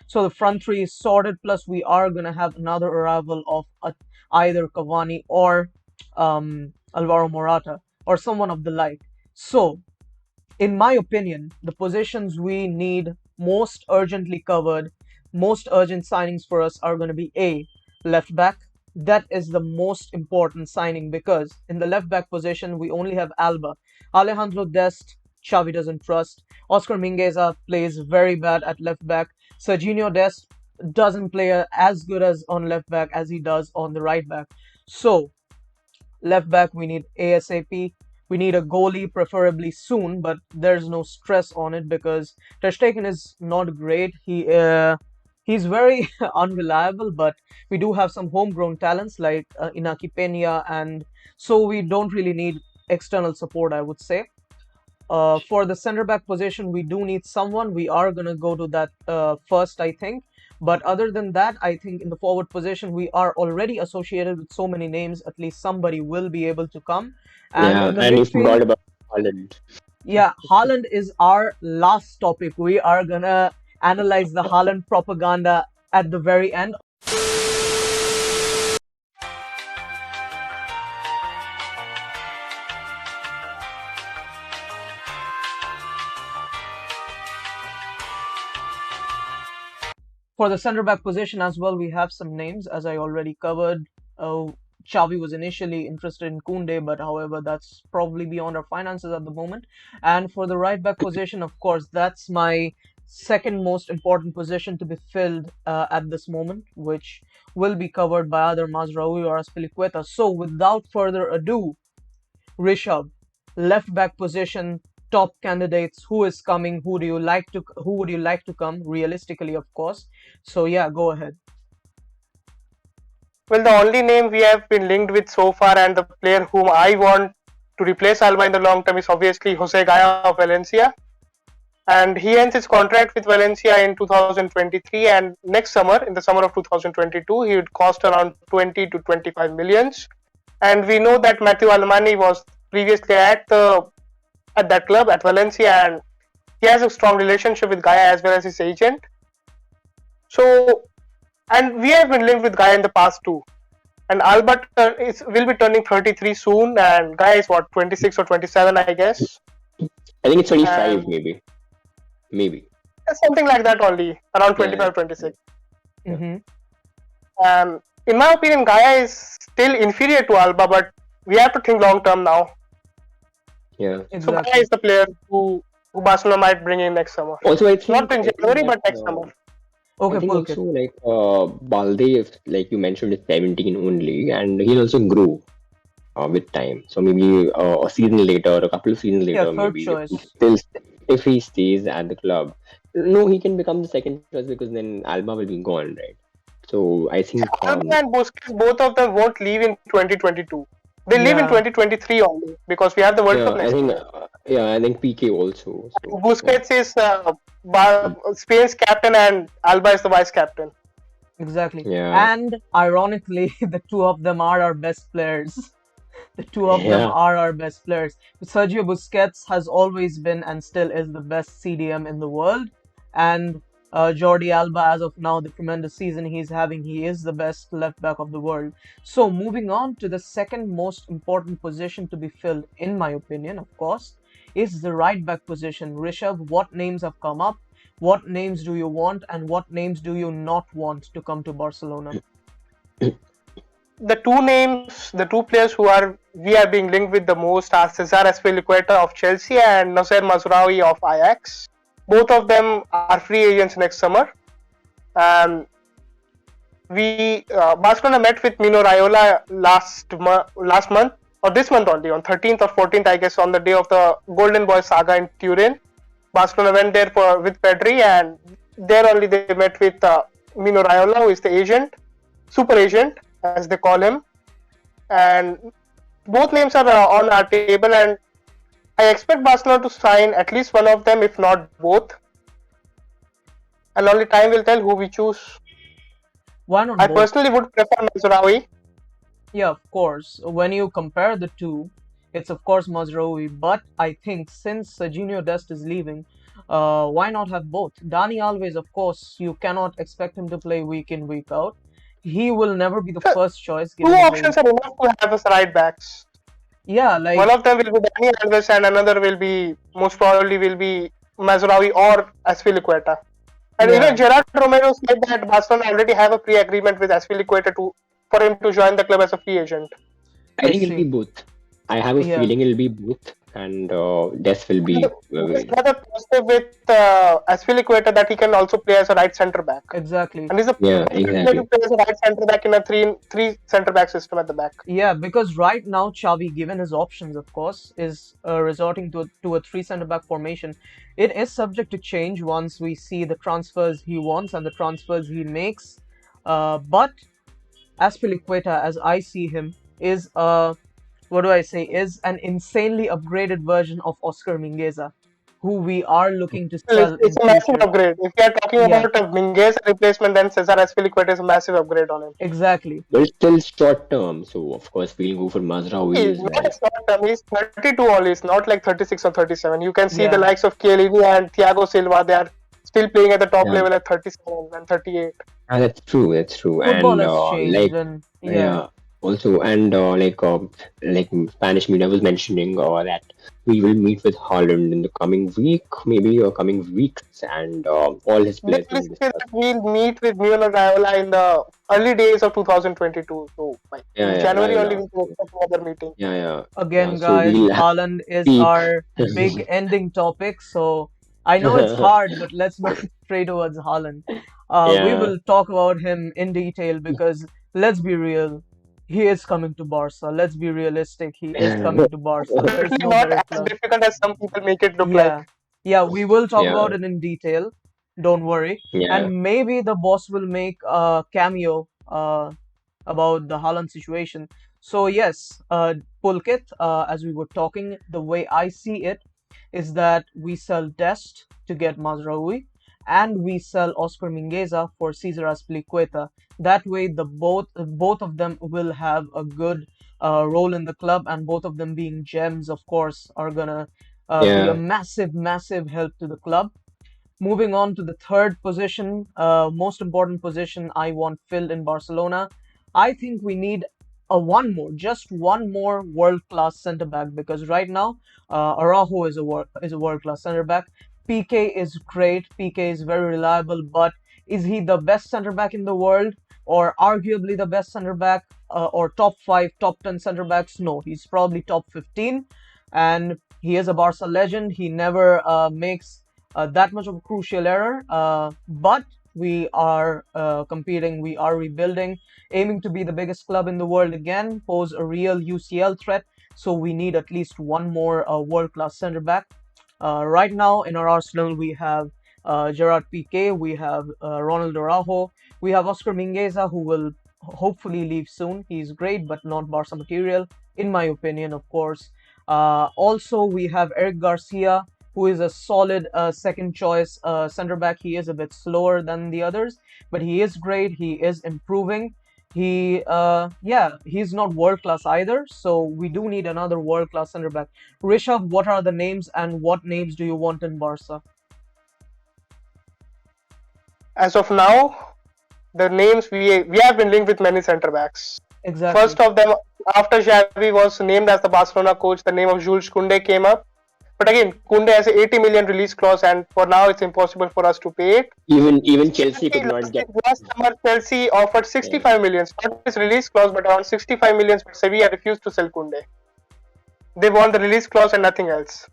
So the front three is sorted. Plus, we are gonna have another arrival of either Cavani or Alvaro Morata or someone of the like. So in my opinion, the positions we need most urgently covered, most urgent signings for us are going to be A, left back. That is the most important signing because in the left back position, we only have Alba. Alejandro Dest, Xavi doesn't trust. Oscar Mingueza plays very bad at left back. Serginho Dest doesn't play as good as on left back as he does on the right back. So, left back, we need ASAP. We need a goalie, preferably soon, but there's no stress on it because Ter Stegen is not great. He's very unreliable, but we do have some homegrown talents like Inaki Peña, and so we don't really need external support, I would say. For the center back position, we do need someone. We are going to go to that first, I think. But other than that, I think in the forward position, we are already associated with so many names. At least somebody will be able to come. And Yeah, in the and you midfield, forgot about Haaland. yeah, Haaland is our last topic. We are going to analyze the Haaland propaganda at the very end. For the center back position as well, we have some names as I already covered. Xavi was initially interested in Koundé, but however, that's probably beyond our finances at the moment. And for the right back position, of course, that's my second most important position to be filled at this moment, which will be covered by either Mazraoui or Azpilicueta. So without further ado, Rishabh, left back position, top candidates, who is coming, who would you like to come realistically, of course. So yeah, go ahead. Well, the only name we have been linked with so far and the player whom I want to replace Alba in the long term is obviously Jose Gaya of Valencia. And he ends his contract with Valencia in 2023, and next summer, in the summer of 2022, he would cost around 20 to 25 millions. And we know that Matthew Almani was previously at that club at Valencia, and he has a strong relationship with Gaya as well as his agent. So, and we have been linked with Gaya in the past too. And Albert will be turning 33 soon, and Gaya is what, 26 or 27, I guess. I think it's 25, maybe. Something like that only, around 25, 26. Mm-hmm. In my opinion, Gaya is still inferior to Alba, but we have to think long term now. Yeah. Exactly. So Gaya is the player who Barcelona might bring in next summer. Also, I think Not in January, but next summer. Okay, I think Pulkit. also like Balde, like you mentioned, is 17 only, and he'll also grow with time. So maybe a season later, a couple of seasons later, Yeah, third maybe choice. if he stays at the club, no, he can become the second choice because then Alba will be gone, right? So I think Alba and Busquets, both of them won't leave in 2022. They leave in Yeah, 2023 only because we have the World Cup yeah, I next think year. I think PK also. So Busquets is Spain's captain and Alba is the vice captain. exactly. yeah, And ironically, the two of them are our best players. The two of them yeah, are our best players. Sergio Busquets has always been and still is the best CDM in the world. And Jordi Alba, as of now, the tremendous season he's having, he is the best left back of the world. So, moving on to the second most important position to be filled, in my opinion, of course, is the right back position. Rishabh, what names have come up? What names do you want, and what names do you not want to come to Barcelona? The two players who are we are being linked with the most are Cesar Azpilicueta of Chelsea and Nasser Mazraoui of Ajax. Both of them are free agents next summer. Um, we Barcelona met with Mino Raiola last month or this month only on 13th or 14th, I guess, on the day of the Golden Boy saga in Turin. Barcelona went there with Pedri, and there only they met with Mino Raiola, who is the agent, super agent as they call him, and both names are on our table, and I expect Barcelona to sign at least one of them, if not both, and only time will tell who we choose. Why not I both? personally would prefer Mazraoui. Yeah, of course. When you compare the two, it's of course Mazraoui, but I think since Serginho Dest is leaving, why not have both? Dani Alves, of course, you cannot expect him to play week in, week out. He will never be the So, first choice two given his options age. are enough to have as right backs. Yeah, One like, of them will be Dani Alves, and another will be most probably will be Mazraoui or Azpilicueta. And even yeah, Gerard Romero said that Barcelona already have a pre-agreement with Azpilicueta for him to join the club as a free agent. I I think it'll be see. both. I have a Yeah, feeling it'll be both, and Des will And be. there's another positive with Azpilicueta that he can also play as a right centre back, exactly. and he's a Yeah, perfect player to exactly. play as a right centre back in a three centre back system at the back. Yeah, because right now Xavi, given his options, of course, is resorting to a three centre back formation. It is subject to change once we see the transfers he wants and the transfers he makes. But Aspilicueta, as I see him, is what do I say? Is an insanely upgraded version of Oscar Mingueza, who we are looking to Well, sell it's in a massive future. upgrade. If we are talking Yeah, about a Minguez replacement, then Cesar Azpilicueta is a massive upgrade on him. exactly. But it's still short term, so of course we'll go for Mazraoui He's as not well. a short term. He's 32 only. He's not like 36 or 37. You can see the Yeah, likes of Chiellini and Thiago Silva. They are still playing at the top Yeah, level at 37 and 38. that's true. That's true. football And has changed, like, and yeah, yeah, also, and like Spanish media was mentioning that we will meet with Haaland in the coming week, maybe or coming weeks, and all his They players only being say discussed. that we'll meet with Mino Raiola in the early days of 2022. So Yeah, in yeah, January only Raiola. we can expect another meeting. Yeah, yeah, yeah. again, So guys, we'll Haaland is speak. our big ending topic. So I know it's hard, but let's not stray towards Haaland. We Yeah. will talk about him in detail because let's be real, he is coming to Barca. Let's be realistic, he is coming to Barca. There is Definitely no not better as club. difficult as some people make it look like. Yeah, yeah, we will talk Yeah, about it in detail. Don't worry. yeah, And maybe the boss will make a cameo about the Haaland situation. So yes, Pulkit, as we were talking, the way I see it is that we sell Dest to get Mazraoui, and we sell Oscar Mingueza for Cesar Azpilicueta. That way, the both of them will have a good role in the club, and both of them being gems, of course, are gonna be a yeah, massive, massive help to the club. Moving on to the third position, most important position I want filled in Barcelona. I think we need just one more world-class centre back because right now Araujo is a world-class centre back. PK is great. PK is very reliable, but is he the best centre back in the world or arguably the best centre back or top five, top 10 centre backs? No, he's probably top 15, and he is a Barca legend. He never makes that much of a crucial error. But we are competing, we are rebuilding, aiming to be the biggest club in the world again, pose a real UCL threat. So we need at least one more world class centre back. Right now in our arsenal, we have Gerard Piqué, we have Ronald Araujo, we have Oscar Mingueza, who will hopefully leave soon. He's great, but not Barca material, in my opinion, of course. Also, we have Eric Garcia, who is a solid second choice center back. He is a bit slower than the others, but he is great. He is improving. Yeah, he's not world class either. So we do need another world class center back. Rishabh, what are the names and what names do you want in Barca? As of now, the names we have been linked with many centre backs. Exactly. First of them, after Xavi was named as the Barcelona coach, the name of Jules Koundé came up. But again, Kunde has a 80 million release clause, and for now it's impossible for us to pay it. Even Chelsea could not get. Last summer, Chelsea offered Yeah. 65 million, not his release clause, but around 65 million. But Sevilla refused to sell Kunde. They want the release clause and nothing else.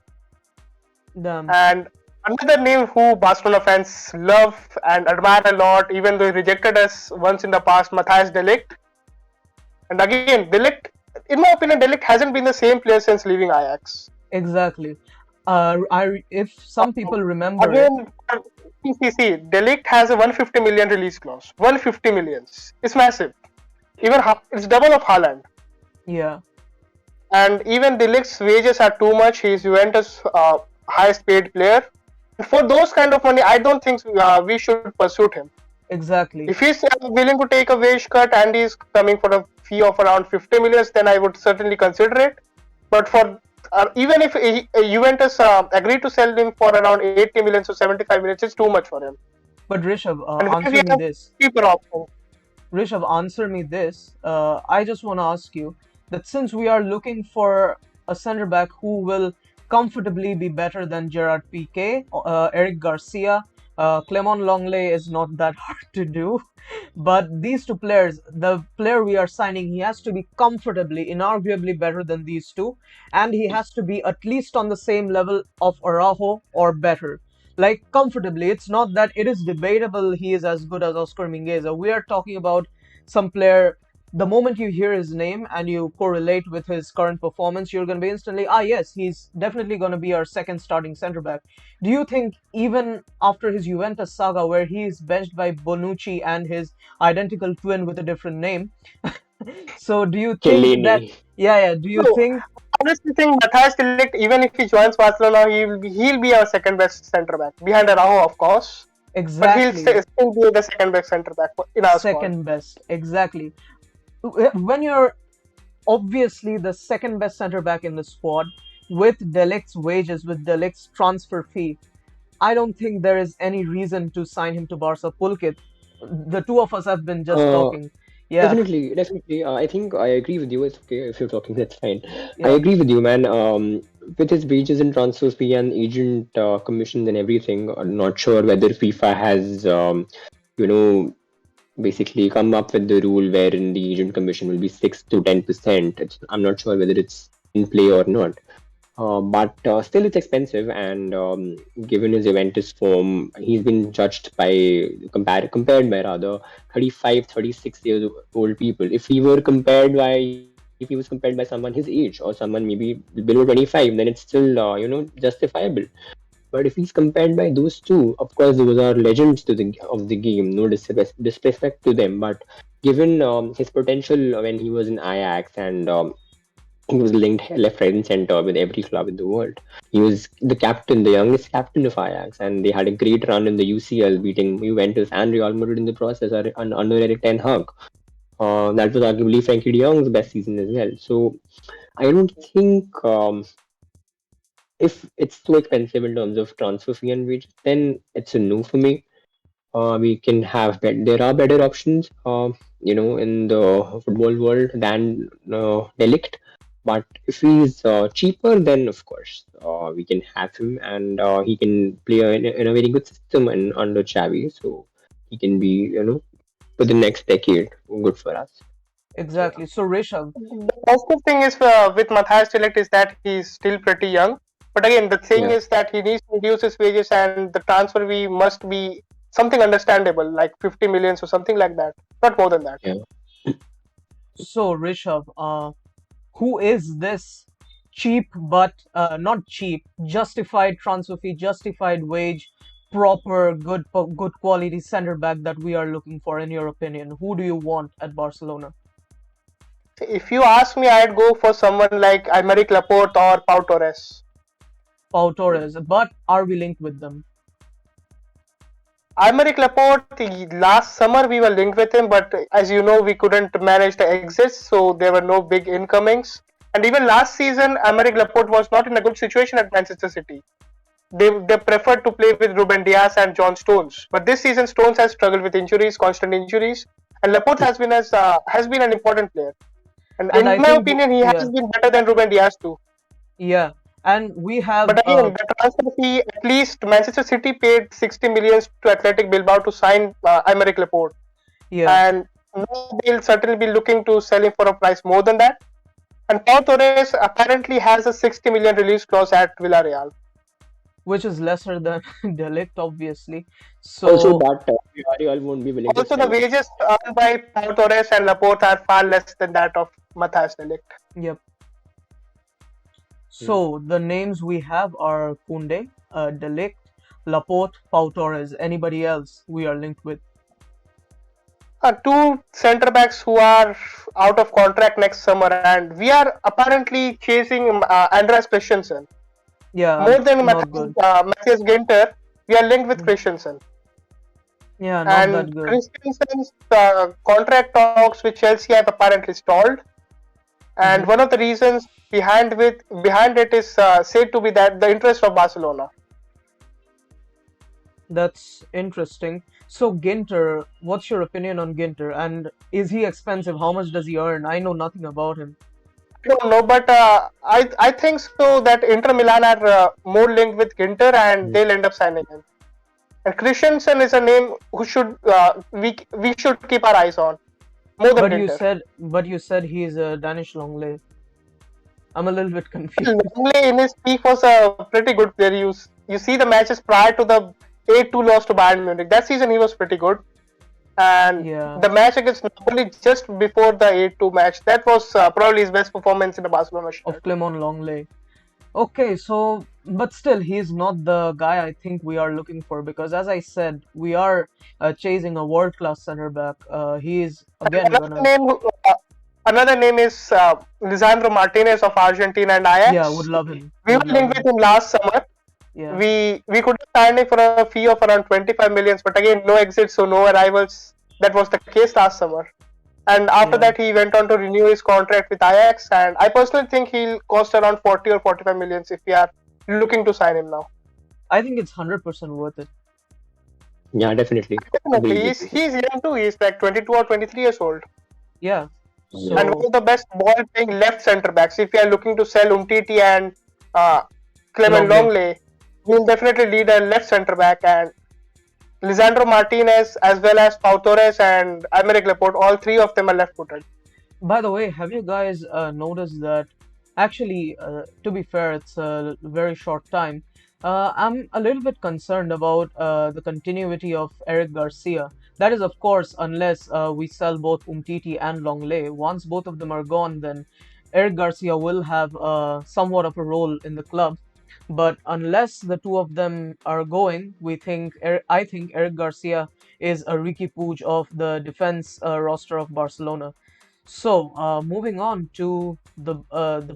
Damn. And another name who Barcelona fans love and admire a lot, even though he rejected us once in the past, Matthijs de Ligt. And again, de Ligt, in my opinion, de Ligt hasn't been the same player since leaving Ajax. Exactly. If some people remember it, Again, see, de Ligt has a 150 million release clause. 150 millions. It's massive. Even it's double of Haaland. yeah, And even de Ligt's wages are too much. He's Juventus' highest paid player. For those kind of money, I don't think we should pursue him. exactly. If he's willing to take a wage cut and he's coming for a fee of around 50 millions, then I would certainly consider it. But for even if Juventus agreed to sell him for around 80 millions or 75 millions, it's too much for him. But Rishabh, And we answer me have this. cheaper option. Rishabh, answer me this. I just want to ask you that since we are looking for a centre back who will comfortably be better than Gerard Piqué, Eric Garcia, Clement Longley is not that hard to do. But these two players, the player we are signing, he has to be comfortably, inarguably better than these two, and he has to be at least on the same level of Araujo or better. Like comfortably, it's not that it is debatable he is as good as Oscar Mingueza. We are talking about some player. The moment you hear his name and you correlate with his current performance, you're going to be instantly, yes, he's definitely going to be our second starting centre back. Do you think even after his Juventus saga, where he is benched by Bonucci and his identical twin with a different name, so do you think that, Chiellini. do you So, think, honestly, think Matthijs de Ligt, even if he joins Barcelona, he'll be our second best centre back behind Araujo, of course. But he'll exactly, still be the second best centre back in our squad. second best, exactly. When you're obviously the second best centre back in the squad, with De Ligt's wages, with De Ligt's transfer fee, I don't think there is any reason to sign him to Barca. Pulkit, the two of us have been just Uh, talking. Yeah, Definitely, definitely. I think I agree with you. It's okay if you're talking, that's fine. I yeah, agree with you, man. With his wages and transfer fee and agent commissions and everything, I'm not sure whether FIFA has, you know, basically come up with the rule wherein the agent commission will be 6 to 10%. I'm not sure whether it's in play or not. But still, it's expensive, and given his Juventus form, he's been judged by compared by rather 35, 36 years old people. If he was compared by someone his age or someone maybe below 25, then it's still justifiable. But if he's compared by those two, of course, those are legends of the game. No disrespect to them, but given his potential when he was in Ajax and he was linked left, right, and center with every club in the world. He was the captain, the youngest captain of Ajax, and they had a great run in the UCL, beating Juventus and Real Madrid in the process under Eric Ten Hag. That was arguably Frenkie de Jong's best season as well. So I don't think if it's too expensive in terms of transfer fee and wage, then it's a no for me. We can have there are better options, in the football world than Delict. But if he's cheaper, then of course we can have him, and he can play in a very good system and under Xavi, so he can be for the next decade good for us. So exactly. So Rishabh, The positive thing is with Matthijs de Ligt is that he's still pretty young. But again, the thing yeah, is that he needs to reduce his wages and the transfer fee must be something understandable, like 50 millions or something like that. Not more than that. yeah. who is this cheap but not cheap, justified transfer fee, justified wage, proper, good quality centre back that we are looking for? In your opinion, who do you want at Barcelona? If you ask me, I'd go for someone like Aymeric Laporte or Pau Torres. Pau Torres, but are we linked with them? Aymeric Laporte, last summer we were linked with him, but as you know, we couldn't manage the exits, so there were no big incomings. And even last season, Aymeric Laporte was not in a good situation at Manchester City. They preferred to play with Ruben Dias and John Stones. But this season, Stones has struggled with injuries, constant injuries, and Laporte has been an important player. And And in I my think, opinion, he has been better than Ruben Dias too. yeah, And we have But again, the transfer fee, at least Manchester City paid 60 millions to Athletic Bilbao to sign Aymeric Laporte. yeah, And now they'll certainly be looking to sell him for a price more than that. And Pau Torres apparently has a 60 million release clause at Villarreal. which is lesser than Delict, obviously. Also, So that Villarreal won't be willing to Also, the sell. wages earned by Pau Torres and Laporte are far less than that of Matthias de Ligt. yep. Hmm. So the names we have are Kunde, Delict, Laporte, Pau Torres. Anybody else we are linked with? Two centre backs who are out of contract next summer, and we are apparently chasing Andreas Christensen. Yeah, More than not good. Matthias Ginter, we are linked with Mm. Christensen. Yeah, not that And good. Christensen's contract talks with Chelsea have apparently stalled. And Hmm. one of the reasons behind it is said to be that the interest of Barcelona. That's interesting. So Ginter, what's your opinion on Ginter? And is he expensive? How much does he earn? I know nothing about him. I don't know, but I think so that Inter Milan are more linked with Ginter, and Hmm. they'll end up signing him. And Christensen is a name who should we should keep our eyes on more than Ginter. But you said he's a Danish Longley. I'm a little bit confused. Longley in his peak was a pretty good player. You see the matches prior to the 8-2 loss to Bayern Munich. That season he was pretty good. And Yeah, the match against Napoli just before the 8-2 match, that was probably his best performance in the Barcelona of shirt. Clement Longley. Okay, so but still, he's not the guy I think we are looking for because, as I said, we are chasing a world-class center back. He's again Another gonna, name, another name is Lisandro Martinez of Argentina and yeah, would Ajax. love him. We Would were love linked him. with him last summer. Yeah, We could have signed him for a fee of around 25 millions, but again, no exits, so no arrivals. That was the case last summer. And after yeah. that, he went on to renew his contract with Ajax. And I personally think he'll cost around 40 or 45 millions if we are looking to sign him now. I think it's 100% worth it. Yeah, definitely. Agree Definitely, with he's you. he's young too. He's like 22 or 23 years old. Yeah. Yeah. And one So of the best ball playing left centre backs. If you are looking to sell Umtiti and uh, Clement Longley. Longley, he'll definitely lead a left centre back. And Lisandro Martinez, as well as Pau Torres and Aymeric Laporte, all three of them are left footed. By the way, have you guys noticed that? Actually, to be fair, it's a very short time. I'm a little bit concerned about the continuity of Eric Garcia. That is, of course, unless we sell both Umtiti and Longley. Once both of them are gone, then Eric Garcia will have somewhat of a role in the club. But unless the two of them are going, I think Eric Garcia is a Ricky Puig of the defense roster of Barcelona. So, moving on to the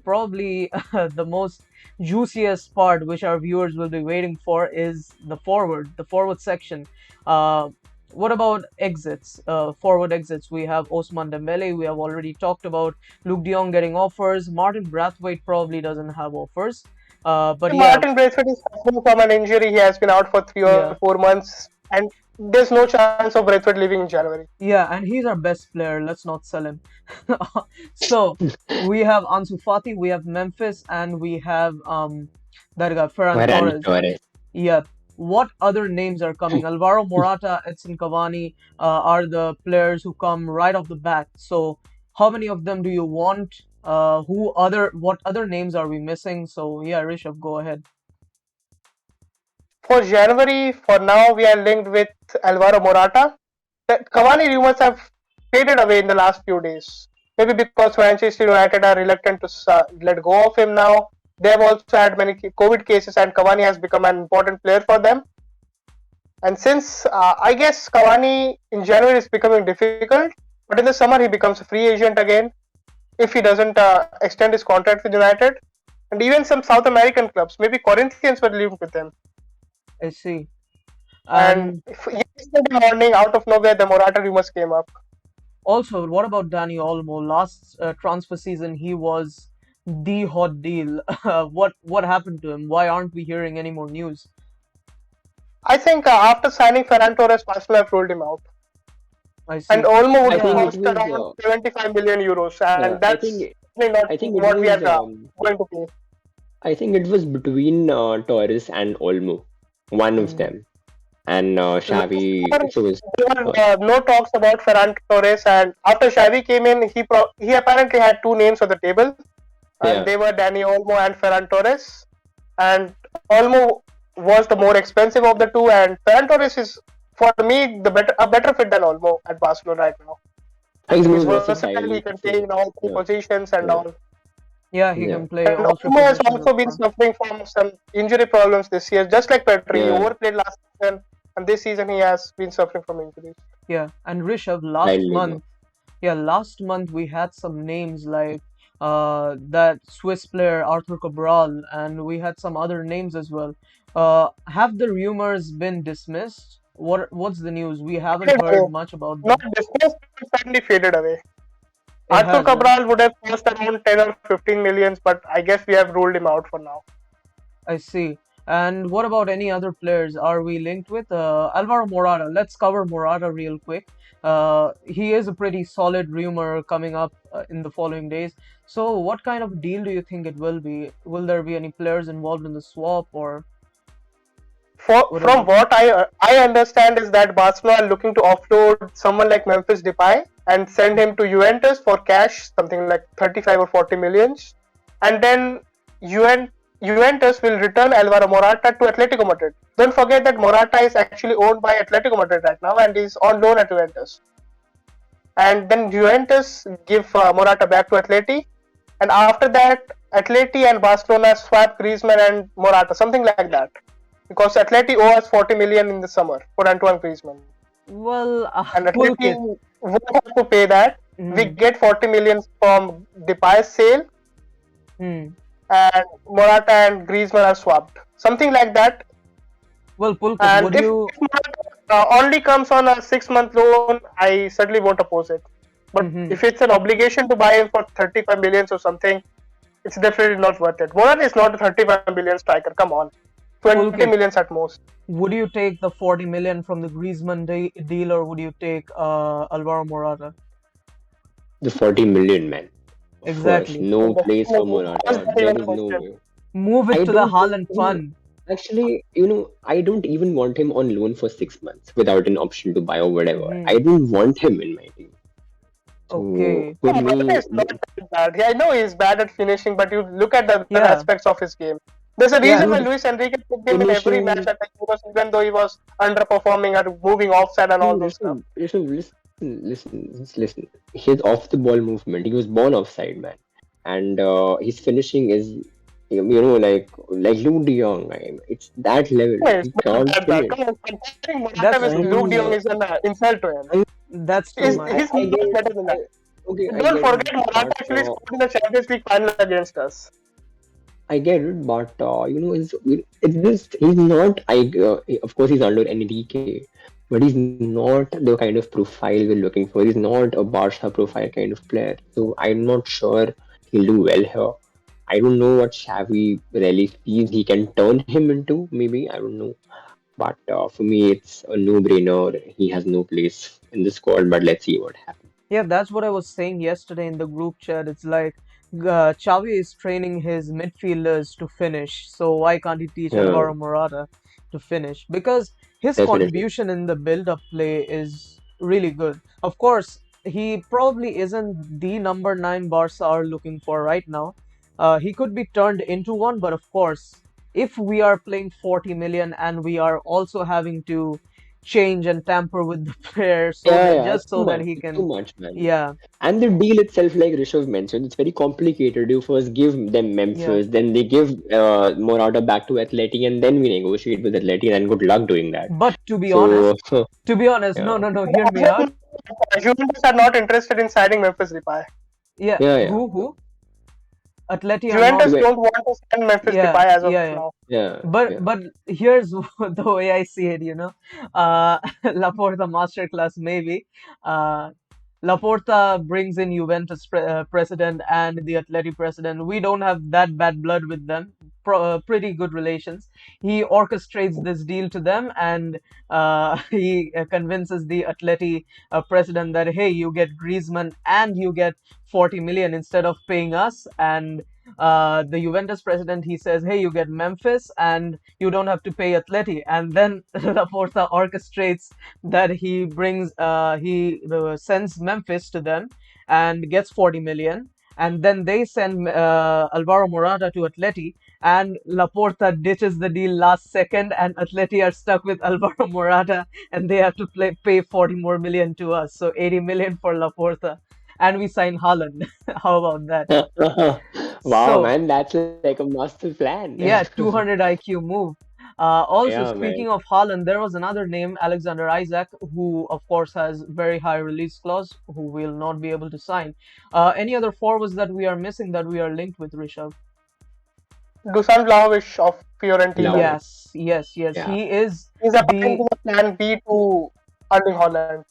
probably the most juiciest part, which our viewers will be waiting for, is the forward section. Uh, what about exits? Forward exits. We have Osman Dembele. We have already talked about Luke De Jong getting offers. Martin Brathwaite probably doesn't have offers. But yeah, Martin Braithwaite is suffering from an injury. He has been out for 3 or yeah, 4 months, and there's no chance of Braithwaite leaving in January. yeah, and he's our best player. Let's not sell him. So we have Ansu Fati, we have Memphis, and we have that guy Ferran Ferran Torres. Torres. Yeah. What other names are coming? Alvaro Morata, Edson Cavani are the players who come right off the bat. So how many of them do you want? What other names are we missing? So yeah, Rishabh, go ahead. For January, for now, we are linked with Alvaro Morata. The Cavani rumors have faded away in the last few days. Maybe because Manchester United are reluctant to let go of him now. They have also had many COVID cases, and Cavani has become an important player for them. And since I guess Cavani in January is becoming difficult, but in the summer he becomes a free agent again if he doesn't extend his contract with United. And even some South American clubs, maybe Corinthians were linked with him. I see. And And yesterday morning, out of nowhere, the Morata rumors came up. also, what about Dani Olmo? Last transfer season, he was the hot deal. What happened to him? Why aren't we hearing any more news? I think after signing Ferran Torres, Barcelona have ruled him out. I And see. Olmo would I have think Yeah, it cost was. around 75 million euros, Yeah, and that's not I think it what we was. are going to pay. I think it was between Torres and Olmo, one of Mm, them. And Last Xavi year, chose there were Torres. no talks about Ferran Torres, and after Xavi came in, he apparently had two names on the table, and Yeah, they were Dani Olmo and Ferran Torres. And Olmo was the more expensive of the two, and Ferran Torres is, for me, a better fit than Olmo at Barcelona right now. he's He's more versatile; he versatile. can play So in all three yeah, positions and yeah, all. yeah, he yeah, can play And all three Olmo has positions up also been front. suffering from some injury problems this year, just like Pedri. He yeah. overplayed last season, and this season he has been suffering from injuries. Yeah, and Rishabh, Slightly more. last month we had some names like that Swiss player Arthur Cabral, and we had some other names as well. Have the rumors been dismissed? What's the news? We haven't Faded heard away. much about Not them. dismissed, but suddenly faded away. It Arthur has, huh? Cabral would have cost around 10 or 15 millions, but I guess we have ruled him out for now. I see. And what about any other players are we linked with? Alvaro Morata. Let's cover Morata real quick. He is a pretty solid rumor coming up in the following days. So, what kind of deal do you think it will be? Will there be any players involved in the swap, or what is From it? what I understand is that Barcelona are looking to offload someone like Memphis Depay and send him to Juventus for cash, something like 35 or 40 millions, and then Juventus will return Alvaro Morata to Atletico Madrid. Don't forget that Morata is actually owned by Atletico Madrid right now and is on loan at Juventus. And then Juventus give Morata back to Atleti, and after that, Atleti and Barcelona swap Griezmann and Morata, something like that. Because Atleti owe us 40 million in the summer for Antoine Griezmann, Well, and Pulkit. Atleti won't have to pay that. We Hmm. get 40 million from Depay's sale, Hmm. and Morata and Griezmann are swapped, something like that. Well, Pulkit, And would if you? Morata only comes on a 6 month loan, I certainly won't oppose it. But Hmm. if it's an obligation to buy him for 35 millions or something, it's definitely not worth it. Morata is not a 35 million striker. Come on, 20 Pulkit, millions at most. would you take the 40 million from the Griezmann deal, or would you take Alvaro Morata? The 40 million, man. Of course, Exactly. no place for Definitely. How is Morata. that There even a is no question? way. Move it I to the don't think, Haaland fund. actually, I don't even want him on loan for 6 months without an option to buy or whatever. Hmm. I don't want him in my team. So Okay. for No, Morata me, is not that bad. Yeah, I know he's bad at finishing, but you look at the other Yeah. aspects of his game. There's a Yeah. reason why dude, Luis Enrique picked him in every match finishing. at the Euros, even though he was underperforming or moving offside and all Dude, those stuff. listen. His off the ball movement. He was born offside, man, and his finishing is, like Luke De Jong. It's that level. No, it's He not can't that bad. finish. Come on, comparing Morata That's with Luke De too. Jong is an insult to him. I, That's too His, much. his I is get better than that. okay, And I don't get it, forget, Morata but actually scored in the Champions League final against us. I get it, but it's just he's not. Of course he's under Enrique, but he's not the kind of profile we're looking for. He's not a Barca profile kind of player. So I'm not sure he'll do well here. I don't know what Xavi really sees he can turn him into. Maybe I don't know, but for me it's a no-brainer. He has no place in the squad. But let's see what happens. Yeah, that's what I was saying yesterday in the group chat. It's like Xavi is training his midfielders to finish, so why can't he teach Yeah, Alvaro Morata to finish? Because his definitely. contribution in the build-up play is really good. Of course, he probably isn't the number nine Barca are looking for right now. He could be turned into one, but of course, if we are playing 40 million and we are also having to change and tamper with the player so Yeah, that yeah, just it's too so that much. he It's too can, much, man. yeah, And the deal itself, like Rishabh mentioned, it's very complicated. You first give them yeah. Memphis, then they give Morata back to Atleti, and then we negotiate with Atleti, and good luck doing that. But So, to be honest, yeah, no, hear me out. Juventus are not interested in signing Memphis Depay. Yeah, yeah. who? Atleti are not. Juventus Well, don't want to sign Memphis Yeah, Depay as of yeah, yeah. now. yeah, yeah. But here's the way I see it, Laporta masterclass maybe. Uh, Laporta brings in Juventus president and the Atleti president. We don't have that bad blood with them. Pretty good relations. He orchestrates this deal to them, and he convinces the Atleti president that hey, you get Griezmann and you get 40 million instead of paying us, and the Juventus president, he says, hey, you get Memphis and you don't have to pay Atleti. And then Laporta orchestrates that he sends Memphis to them and gets 40 million. And then they send Alvaro Morata to Atleti, and Laporta ditches the deal last second, and Atleti are stuck with Alvaro Morata, and they have to pay 40 more million to us. So 80 million for Laporta, and we sign Haaland. How about that? Wow, So man, that's like a master plan. yeah, 200 IQ move. Also, Yeah, man. speaking of Haaland, there was another name, Alexander Isaac, who of course has very high release clause, who will not be able to sign. Any other forwards that we are missing that we are linked with, Rishabh? Dusan Vlahovic of Fiorentina. Vlahovic. Yes, yes, yes. Yeah. He is He's according the to the plan B to Erling Haaland.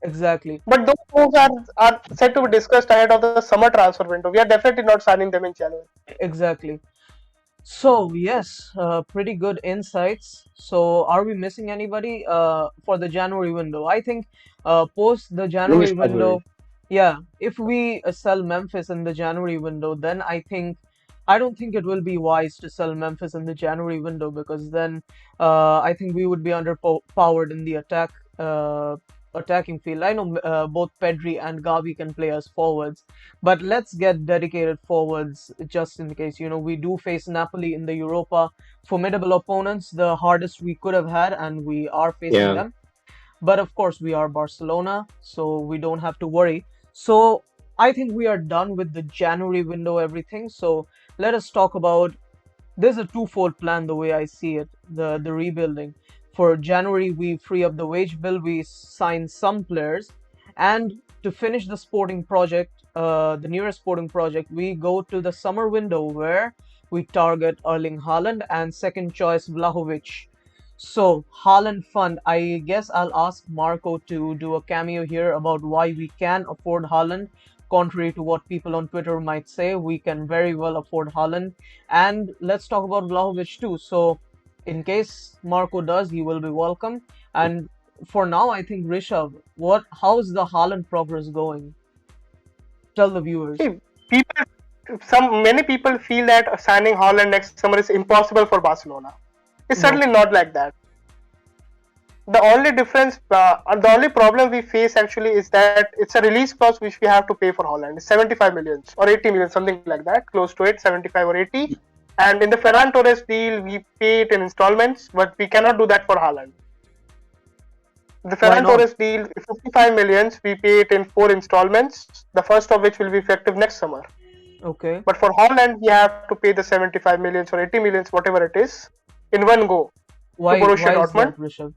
exactly, But those moves are set to be discussed ahead of the summer transfer window. We are definitely not signing them in January. exactly. So yes, pretty good insights. So are we missing anybody for the January window? I think post the I think January it's covered. window, yeah, if we sell Memphis in the January window, then I don't think it will be wise to sell Memphis in the January window, because then I think we would be underpowered in the attacking field. I know both Pedri and Gavi can play as forwards, but let's get dedicated forwards just in case. We do face Napoli in the Europa, formidable opponents, the hardest we could have had, and we are facing Yeah. them. But of course, we are Barcelona, so we don't have to worry. So I think we are done with the January window, everything. So let us talk about, there's a twofold plan the way I see it, the rebuilding. For January, we free up the wage bill, we sign some players, and to finish the sporting project, the nearest sporting project, we go to the summer window where we target Erling Haaland and second choice Vlahovic. So, Haaland Fund, I guess I'll ask Marco to do a cameo here about why we can afford Haaland. Contrary to what people on Twitter might say, we can very well afford Haaland. And let's talk about Vlahovic too. So, in case Marco does, he will be welcome. And for now, I think Rishabh, how's the Haaland progress going? Tell the viewers. See, many people feel that signing Haaland next summer is impossible for Barcelona. It's No, certainly not like that. The only problem we face actually is that it's a release clause which we have to pay for Haaland. It's 75 millions or 80 million, something like that, close to it, 75 or 80. And in the Ferran Torres deal, we pay it in installments, but we cannot do that for Haaland. The why Ferran not? Torres deal, 55 millions, we pay it in 4 installments, the first of which will be effective next summer. Okay. But for Haaland, we have to pay the 75 millions or 80 millions, whatever it is, in one go to Why Borussia is that, Dortmund. Rishabh?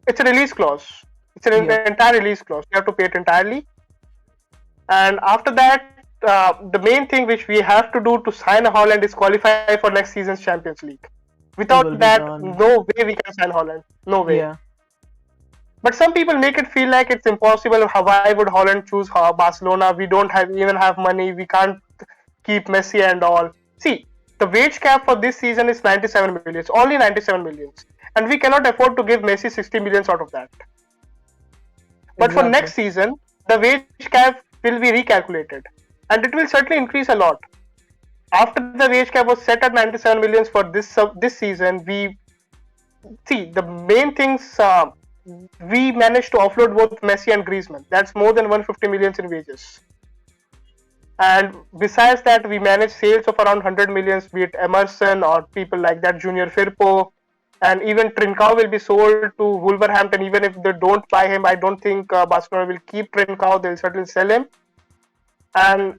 It's a release clause. It's an Yeah. entire release clause. You have to pay it entirely. And after that, the main thing which we have to do to sign Haaland is qualify for next season's Champions League. It will Without be that, done. no way we can sign Haaland. No way. Yeah. But some people make it feel like it's impossible. Why would Haaland choose Barcelona? We don't even have money. We can't keep Messi and all. See, the wage cap for this season is 97 millions. Only 97 millions. And we cannot afford to give Messi 60 millions out of that. But for Exactly. next season, the wage cap will be recalculated. And it will certainly increase a lot. After the wage cap was set at 97 millions for this season, the main things we managed to offload both Messi and Griezmann. That's more than 150 millions in wages. And besides that, we managed sales of around 100 millions, be it Emerson or people like that, Junior Firpo. And even Trincao will be sold to Wolverhampton. Even if they don't buy him, I don't think Barcelona will keep Trincao. They'll certainly sell him. And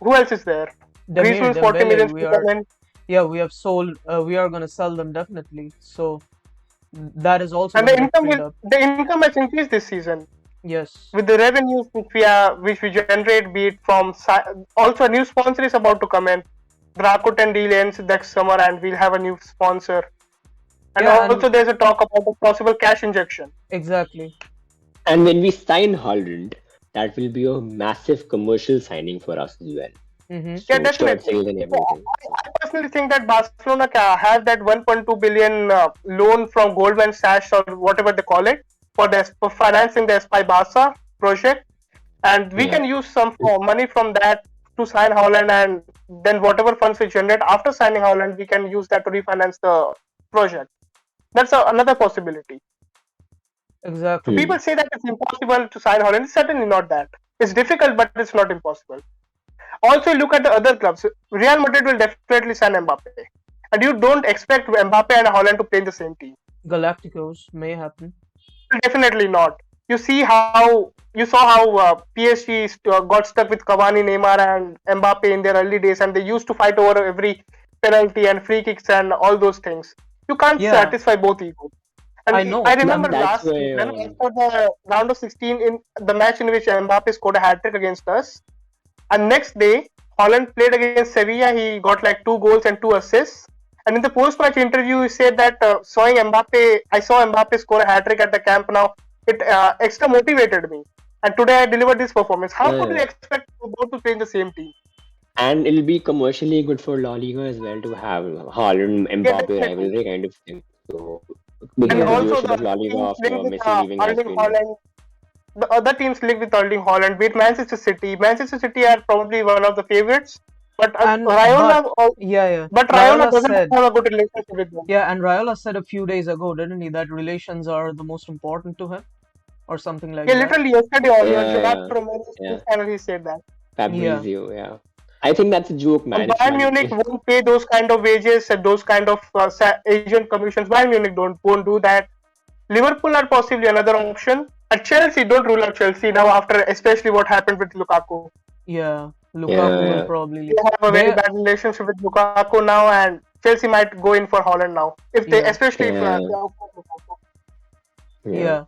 who else is there? Griezmann's 40 Dembele, millions to come in. yeah, we have sold, we are gonna sell them definitely. So that is also And gonna get freed up. the income has increased this season. Yes, With the revenues which we generate, be it from also a new sponsor is about to come in. The Rakuten deal ends next summer, and we'll have a new sponsor. And yeah, also and there's a talk about a possible cash injection. exactly. And when we sign Haaland, that will be a massive commercial signing for us as well. Mm-hmm. Yeah, So shirt definitely. sales and everything. I personally think that Barcelona have that 1.2 billion loan from Goldman Sachs or whatever they call it for financing the Espai Barca project, and we Yeah. can use some money from that to sign Haaland, and then whatever funds we generate after signing Haaland, we can use that to refinance the project. That's another possibility. So Exactly. people say that it's impossible to sign Haaland. It's certainly not that. It's difficult, but it's not impossible. Also, look at the other clubs. Real Madrid will definitely sign Mbappe, and you don't expect Mbappe and Haaland to play in the same team. Galacticos may happen. Definitely not. You saw how PSG got stuck with Cavani, Neymar, and Mbappe in their early days, and they used to fight over every penalty and free kicks and all those things. You can't Yeah, satisfy both egos. And I I know. remember And That's last why. season, after the round of 16, in the match in which Mbappe scored a hat trick against us, and next day, Holland played against Sevilla. He got like 2 goals and 2 assists. And in the post-match interview, he said that I saw Mbappe score a hat trick at the Camp Nou. It extra motivated me. And today I delivered this performance. How could we Yeah. expect both to play in the same team? And it'll be commercially good for La Liga as well to have Haaland Yeah, Mbappe definitely. rivalry kind of thing. So with And the yeah, also devotion the of La Liga teams after linked with Messi leaving has Erling been. Haaland. The other teams linked with Erling Haaland, be it Manchester City. Manchester City are probably one of the favorites, but and but Raiola, yeah, yeah. but Raiola Raiola doesn't said, have a good relationship with them. yeah, and Raiola said a few days ago, didn't he, that relations are the most important to him or something Yeah, like that. literally yesterday only on Yeah, Gerard yeah, Romero's yeah. channel he said that. Yeah, Fabrizio, yeah. I think that's a joke, And man. It's Bayern not. Munich won't pay those kind of wages and those kind of agent commissions. Bayern Munich don't won't do that. Liverpool are possibly another option. And Chelsea, don't rule out Chelsea now after especially what happened with Lukaku. yeah. Lukaku will Yeah, probably They leave. have a very They, bad relationship with Lukaku now, and Chelsea might go in for Holland now if they, yeah, especially if yeah, they offer Lukaku. yeah. yeah.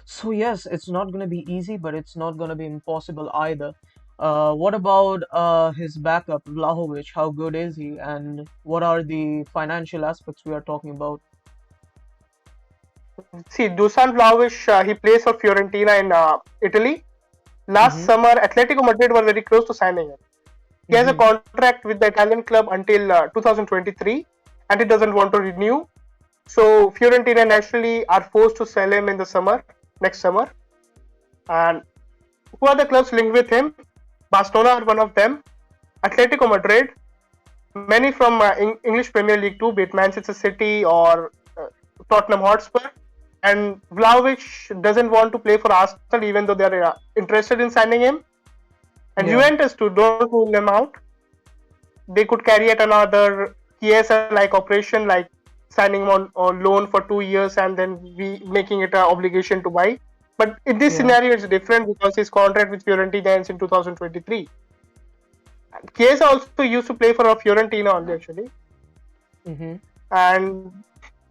So yes, it's not gonna be easy, but it's not gonna be impossible either. What about his backup, Vlahovic? How good is he, and what are the financial aspects we are talking about? See, Dusan Vlahovic, he plays for Fiorentina in Italy. Last Mm-hmm. summer, Atletico Madrid were very close to signing him. He has a Mm-hmm. contract with the Italian club until 2023, and he doesn't want to renew. So Fiorentina naturally are forced to sell him in the summer, next summer. And who are the clubs linked with him? Barcelona are one of them. Atletico Madrid, many from English Premier League too, be it Manchester City or Tottenham Hotspur. And Vlahovic doesn't want to play for Arsenal, even though they're interested in signing him. And Yeah, Juventus too, don't rule them out. They could carry out another PSL like operation, like signing on loan for 2 years and then we making it an obligation to buy. But in this yeah. scenario, it's different because his contract with Fiorentina ends in 2023. Chiesa also used to play for Fiorentina only actually, Mm-hmm. and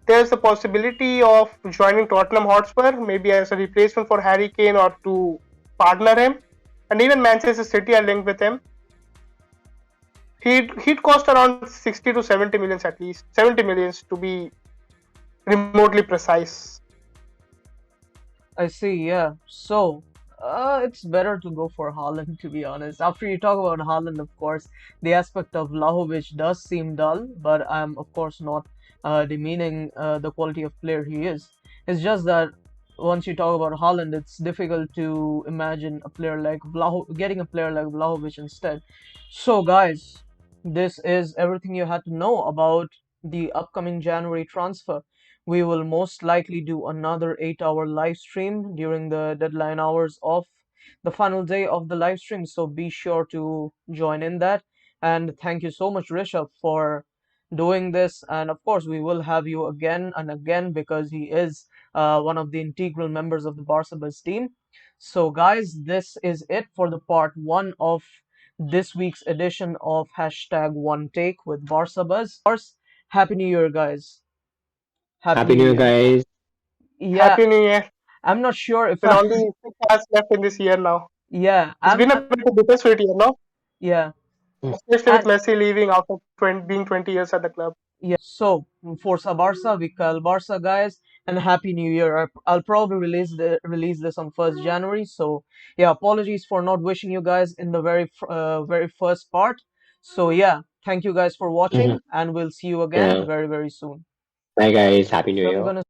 there's a possibility of joining Tottenham Hotspur, maybe as a replacement for Harry Kane or to partner him. And even Manchester City are linked with him. He'd cost around 60 to 70 millions at least, 70 millions to be remotely precise. I see, yeah. So, it's better to go for Haaland, to be honest. After you talk about Haaland, of course, the aspect of Vlahovic does seem dull, but I'm, of course, not demeaning the quality of player he is. It's just that once you talk about Haaland, it's difficult to imagine a player like getting a player like Vlahovic instead. So, guys, this is everything you had to know about the upcoming January transfer. We will most likely do another 8-hour live stream during the deadline hours of the final day of the live stream. So be sure to join in that. And thank you so much, Rishabh, for doing this. And of course, we will have you again and again because he is one of the integral members of the Barca Buzz team. So, guys, this is it for the part one of this week's edition of hashtag One Take with Barca Buzz. Happy New Year, guys. Happy Happy New New Year, Year. guys. Yeah, Happy New Year. I'm not sure if With I, only 6 hours left in this year now. yeah, It's been a pretty bittersweet year, no? yeah, Especially with and Messi leaving after being 20 years at the club. yeah. So, Forza Barca, Vical Barca, guys, and Happy New Year. I'll probably release this on 1st January. So, yeah, apologies for not wishing you guys in the very first part. So, yeah, thank you guys for Mhm. watching, and we'll see you again Yeah. very soon. Bye, guys. Happy New So, I'm Year. gonna